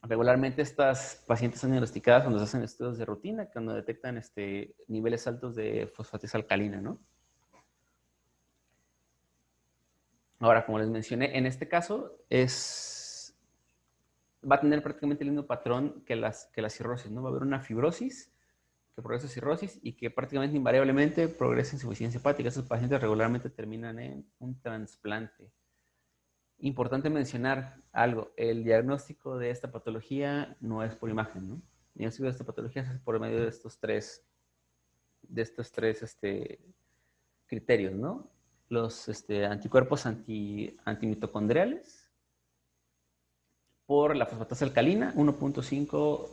S1: Regularmente estas pacientes son diagnosticadas cuando se hacen estudios de rutina, cuando detectan niveles altos de fosfatasa alcalina, ¿no? Ahora, como les mencioné, en este caso va a tener prácticamente el mismo patrón que la cirrosis, ¿no? Va a haber una fibrosis que progresa a cirrosis y que prácticamente invariablemente progresa en insuficiencia hepática. Estos pacientes regularmente terminan en un trasplante. Importante mencionar algo, el diagnóstico de esta patología no es por imagen, ¿no? El diagnóstico de esta patología es por medio de estos tres criterios, ¿no? Los anticuerpos antimitocondriales por la fosfatasa alcalina, 1.5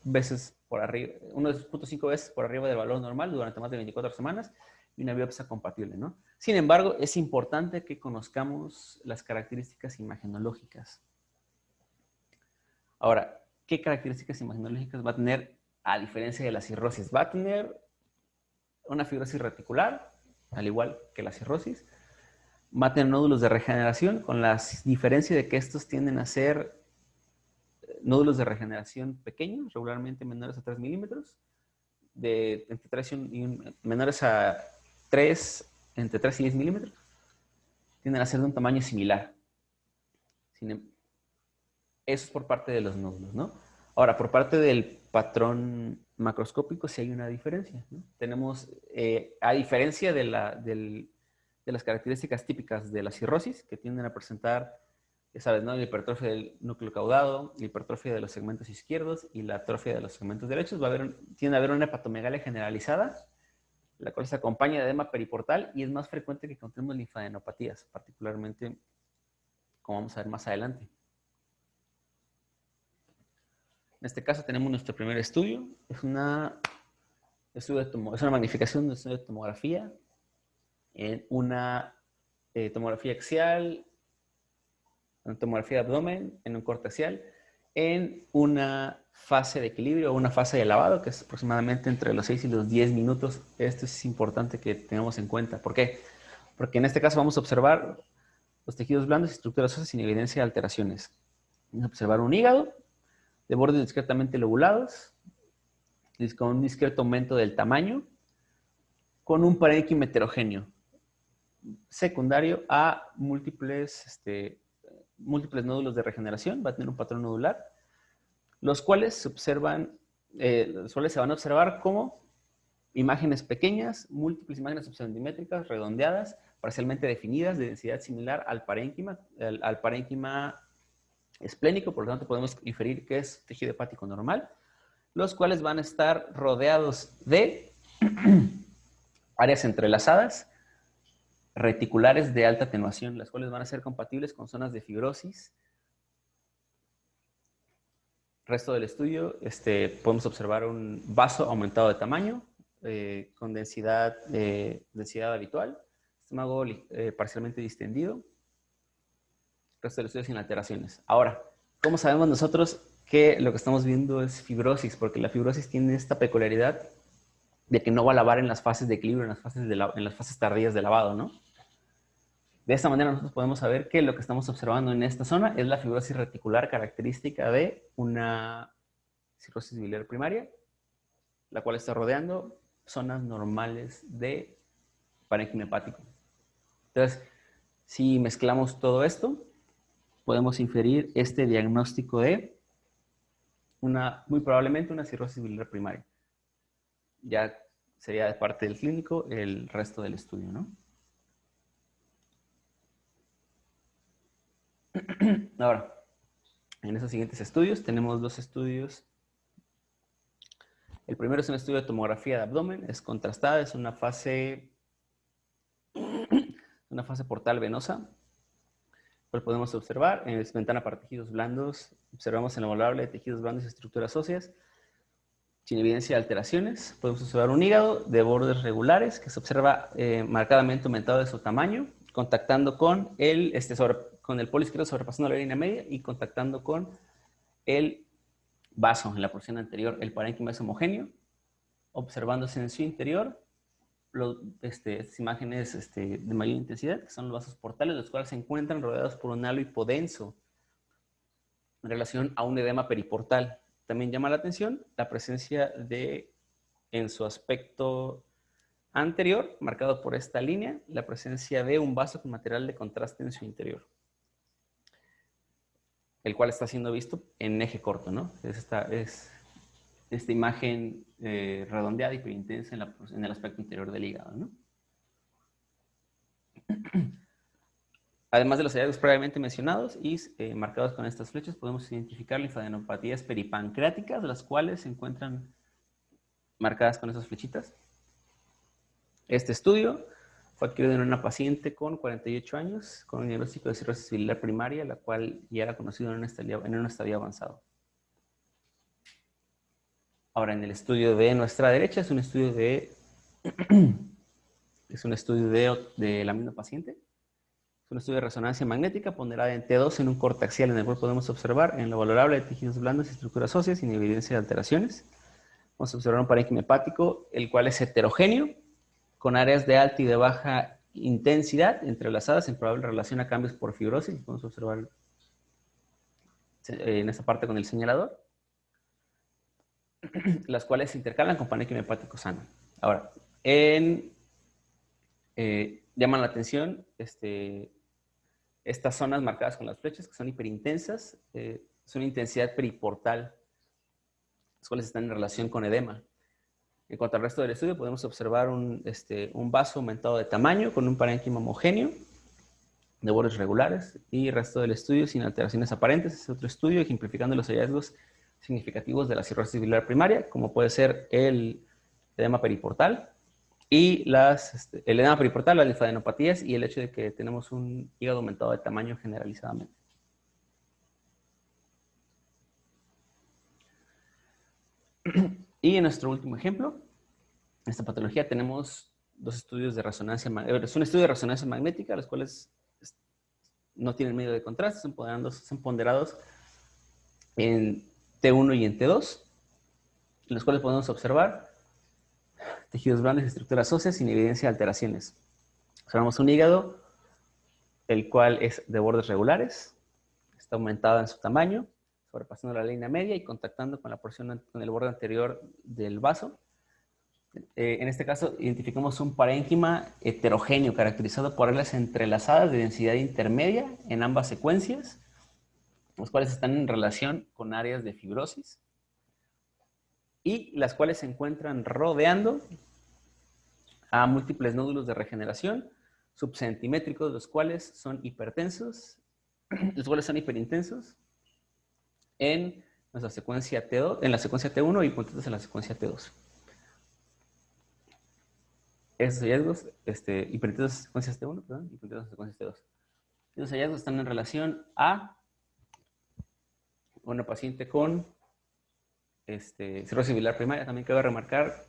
S1: veces por arriba, 1.5 veces por arriba del valor normal durante más de 24 semanas, y una biopsia compatible, ¿no? Sin embargo, es importante que conozcamos las características imagenológicas. Ahora, ¿qué características imagenológicas va a tener a diferencia de la cirrosis? Va a tener una fibrosis reticular, al igual que la cirrosis. va a tener nódulos de regeneración, con la diferencia de que estos tienden a ser nódulos de regeneración pequeños, regularmente menores a 3 milímetros, entre 3 menores a 3, entre 3 y 10 milímetros, tienden a ser de un tamaño similar. Eso es por parte de los nódulos, ¿no? Ahora, por parte del patrón macroscópico sí hay una diferencia, ¿no? Tenemos, a diferencia de las características típicas de la cirrosis, que tienden a presentar, ya sabes, ¿no? La hipertrofia del núcleo caudado, la hipertrofia de los segmentos izquierdos y la atrofia de los segmentos derechos. Tiende a haber una hepatomegalia generalizada, la cual se acompaña de edema periportal y es más frecuente que encontremos linfadenopatías, particularmente, como vamos a ver más adelante. En este caso tenemos nuestro primer estudio. Es una magnificación de un estudio de tomografía en una tomografía axial, una tomografía de abdomen, en un corte axial, en una fase de equilibrio o una fase de lavado, que es aproximadamente entre los 6 y los 10 minutos. Esto es importante que tengamos en cuenta. ¿Por qué? Porque en este caso vamos a observar los tejidos blandos y estructuras óseas sin evidencia de alteraciones. Vamos a observar un hígado de bordes discretamente lobulados, con un discreto aumento del tamaño, con un parénquima heterogéneo, secundario a múltiples nódulos de regeneración. Va a tener un patrón nodular, los cuales se observan, se van a observar como imágenes pequeñas, múltiples imágenes subcentimétricas, redondeadas, parcialmente definidas, de densidad similar al parénquima esplénico. Por lo tanto, podemos inferir que es tejido hepático normal, los cuales van a estar rodeados de áreas entrelazadas, reticulares de alta atenuación, las cuales van a ser compatibles con zonas de fibrosis. Resto del estudio, podemos observar un vaso aumentado de tamaño, con densidad habitual, estómago parcialmente distendido. Resto del estudio sin alteraciones. Ahora, ¿cómo sabemos nosotros que lo que estamos viendo es fibrosis? Porque la fibrosis tiene esta peculiaridad de que no va a lavar en las fases de equilibrio, en las fases tardías de lavado, ¿no? De esta manera nosotros podemos saber que lo que estamos observando en esta zona es la fibrosis reticular característica de una cirrosis biliar primaria, la cual está rodeando zonas normales de parénquima hepático. Entonces, si mezclamos todo esto, podemos inferir este diagnóstico de muy probablemente una cirrosis biliar primaria. Ya sería de parte del clínico el resto del estudio, ¿no? Ahora, en esos siguientes estudios tenemos dos estudios. El primero es un estudio de tomografía de abdomen, es contrastada, es una fase portal venosa. Pues podemos observar en la ventana para tejidos blandos, observamos en lo valorable de tejidos blandos y estructuras óseas, sin evidencia de alteraciones. Podemos observar un hígado de bordes regulares que se observa marcadamente aumentado de su tamaño, contactando con el polo izquierdo sobrepasando la línea media y contactando con el vaso en la porción anterior. El parénquima es homogéneo, observándose en su interior estas imágenes de mayor intensidad, que son los vasos portales, los cuales se encuentran rodeados por un halo hipodenso en relación a un edema periportal. También llama la atención la presencia en su aspecto anterior, marcado por esta línea, la presencia de un vaso con material de contraste en su interior, el cual está siendo visto en eje corto, ¿no? Es esta imagen redondeada y hiperintensa en el aspecto interior del hígado, ¿no? Además de los hallazgos previamente mencionados y marcados con estas flechas, podemos identificar linfadenopatías peripancreáticas, las cuales se encuentran marcadas con esas flechitas. Este estudio fue adquirido en una paciente con 48 años con un diagnóstico de cirrosis biliar primaria, la cual ya era conocido en un estadio avanzado. Ahora, en el estudio de nuestra derecha es un estudio de la misma paciente. Es un estudio de resonancia magnética ponderada en T2 en un corte axial, en el cual podemos observar en lo valorable de tejidos blandos y estructuras óseas sin evidencia de alteraciones. Vamos a observar un parénquima hepático, el cual es heterogéneo, con áreas de alta y de baja intensidad entrelazadas en probable relación a cambios por fibrosis. Podemos observar en esta parte con el señalador, las cuales se intercalan con parénquima hepático sano. Ahora, llaman la atención estas zonas marcadas con las flechas, que son hiperintensas, son intensidad periportal, las cuales están en relación con edema. En cuanto al resto del estudio, podemos observar un vaso aumentado de tamaño con un parénquima homogéneo de bordes regulares y el resto del estudio sin alteraciones aparentes. Es otro estudio ejemplificando los hallazgos significativos de la cirrosis biliar primaria, como puede ser el edema periportal y el edema periportal, las linfadenopatías y el hecho de que tenemos un hígado aumentado de tamaño generalizadamente. Y en nuestro último ejemplo, en esta patología tenemos dos estudios de resonancia magnética. Es un estudio de resonancia magnética, los cuales no tienen medio de contraste, son ponderados en T1 y en T2, en los cuales podemos observar tejidos blandos y estructuras óseas sin evidencia de alteraciones. Observamos un hígado, el cual es de bordes regulares, está aumentado en su tamaño, sobrepasando la línea media y contactando con la porción con el borde anterior del vaso. En este caso, identificamos un parénquima heterogéneo caracterizado por áreas entrelazadas de densidad intermedia en ambas secuencias, las cuales están en relación con áreas de fibrosis y las cuales se encuentran rodeando a múltiples nódulos de regeneración subcentimétricos, los cuales son hiperintensos en nuestra secuencia T2, en la secuencia T1 y puntitos en la secuencia T2. Esos hallazgos, hiperintensos en secuencias T1, perdón, y puntitos en secuencias T2. Esos hallazgos están en relación a una paciente con cirrosis biliar primaria. También cabe remarcar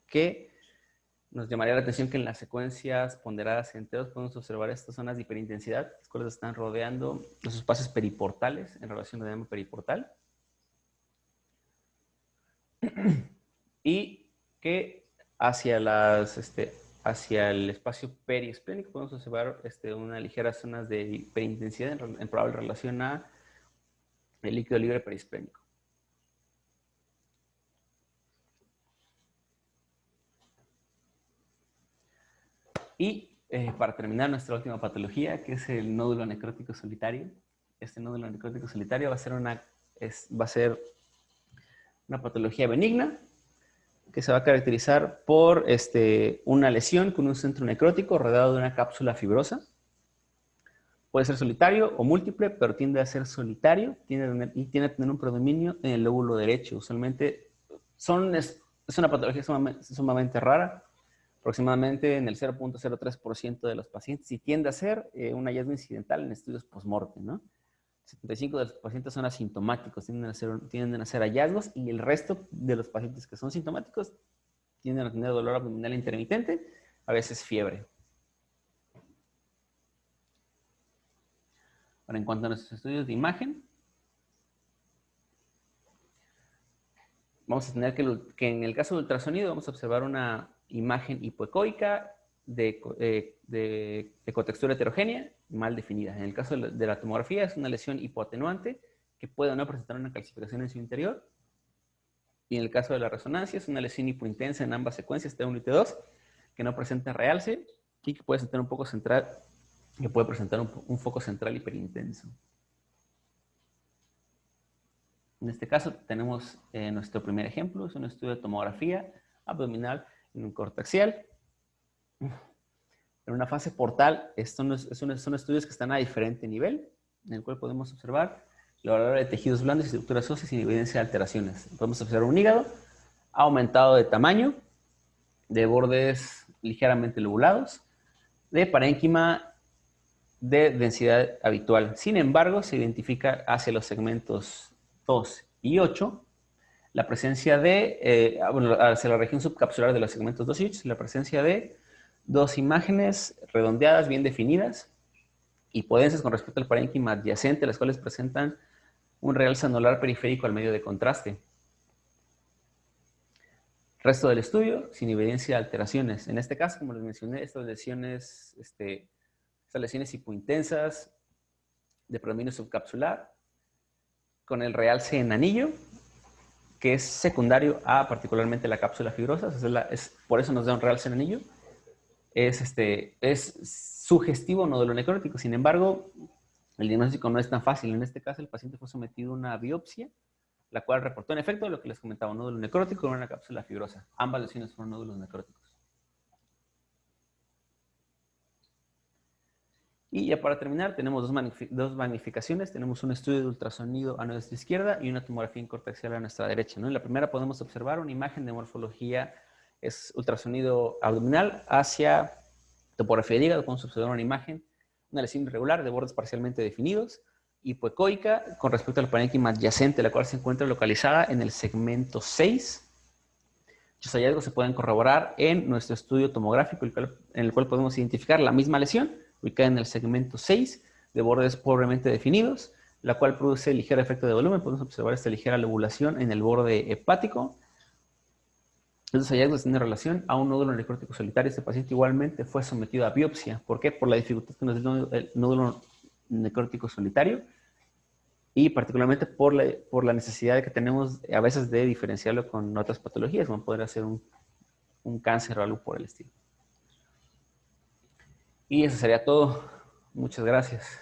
S1: que nos llamaría la atención que en las secuencias ponderadas en T2 podemos observar estas zonas de hiperintensidad, las cuales están rodeando los espacios periportales en relación al edema periportal. Y que hacia el espacio periesplénico podemos observar una ligera zona de hiperintensidad en probable relación a el líquido libre perisplénico. Y para terminar nuestra última patología, que es el nódulo necrótico solitario. Este nódulo necrótico solitario va a ser una patología benigna que se va a caracterizar por una lesión con un centro necrótico rodeado de una cápsula fibrosa. Puede ser solitario o múltiple, pero tiende a ser solitario y tiende a tener un predominio en el lóbulo derecho. Usualmente es una patología sumamente rara, aproximadamente en el 0.03% de los pacientes, y tiende a ser un hallazgo incidental en estudios post-mortem, ¿no? 75% de los pacientes son asintomáticos, tienden a ser hallazgos, y el resto de los pacientes que son sintomáticos tienden a tener dolor abdominal intermitente, a veces fiebre. Ahora, en cuanto a nuestros estudios de imagen, vamos a tener que en el caso de ultrasonido vamos a observar una imagen hipoecoica de ecotextura heterogénea mal definida. En el caso de la tomografía es una lesión hipoatenuante que puede o no presentar una calcificación en su interior. Y en el caso de la resonancia es una lesión hipointensa en ambas secuencias T1 y T2 que no presenta realce y que puede presentar un foco central hiperintenso. En este caso tenemos nuestro primer ejemplo, es un estudio de tomografía abdominal en un corte axial. En una fase portal, son estudios que están a diferente nivel, en el cual podemos observar la valor de tejidos blandos y estructuras óseas sin evidencia de alteraciones. Podemos observar un hígado aumentado de tamaño, de bordes ligeramente lobulados, de parénquima de densidad habitual. Sin embargo, se identifica hacia los segmentos 2 y 8 la presencia hacia la región subcapsular de los segmentos 2 y 8, la presencia de dos imágenes redondeadas, bien definidas, hipodensas con respecto al parénquima adyacente, las cuales presentan un realce anular periférico al medio de contraste, Resto del estudio, sin evidencia de alteraciones. En este caso, como les mencioné, estas lesiones hipointensas de predominio subcapsular, con el realce en anillo, que es secundario a particularmente la cápsula fibrosa, por eso nos da un realce en anillo. Es sugestivo nódulo necrótico. Sin embargo, el diagnóstico no es tan fácil. En este caso, el paciente fue sometido a una biopsia, la cual reportó en efecto lo que les comentaba, un nódulo necrótico en una cápsula fibrosa. Ambas lesiones fueron nódulos necróticos. Y ya para terminar, tenemos dos magnificaciones. Tenemos un estudio de ultrasonido a nuestra izquierda y una tomografía incortexial a nuestra derecha, ¿no? En la primera podemos observar una imagen de morfología, es ultrasonido abdominal hacia topografía de hígado. Podemos observar una imagen, una lesión irregular de bordes parcialmente definidos, hipoecoica con respecto al parénquima adyacente, la cual se encuentra localizada en el segmento 6. Estos hallazgos se pueden corroborar en nuestro estudio tomográfico, en el cual podemos identificar la misma lesión, ubicada en el segmento 6, de bordes pobremente definidos, la cual produce ligero efecto de volumen. Podemos observar esta ligera lobulación en el borde hepático. Estos hallazgos tienen relación a un nódulo necrótico solitario. Este paciente igualmente fue sometido a biopsia. ¿Por qué? Por la dificultad que nos da el nódulo necrótico solitario y particularmente por la necesidad que tenemos a veces de diferenciarlo con otras patologías, como podría ser un cáncer o algo por el estilo. Y eso sería todo. Muchas gracias.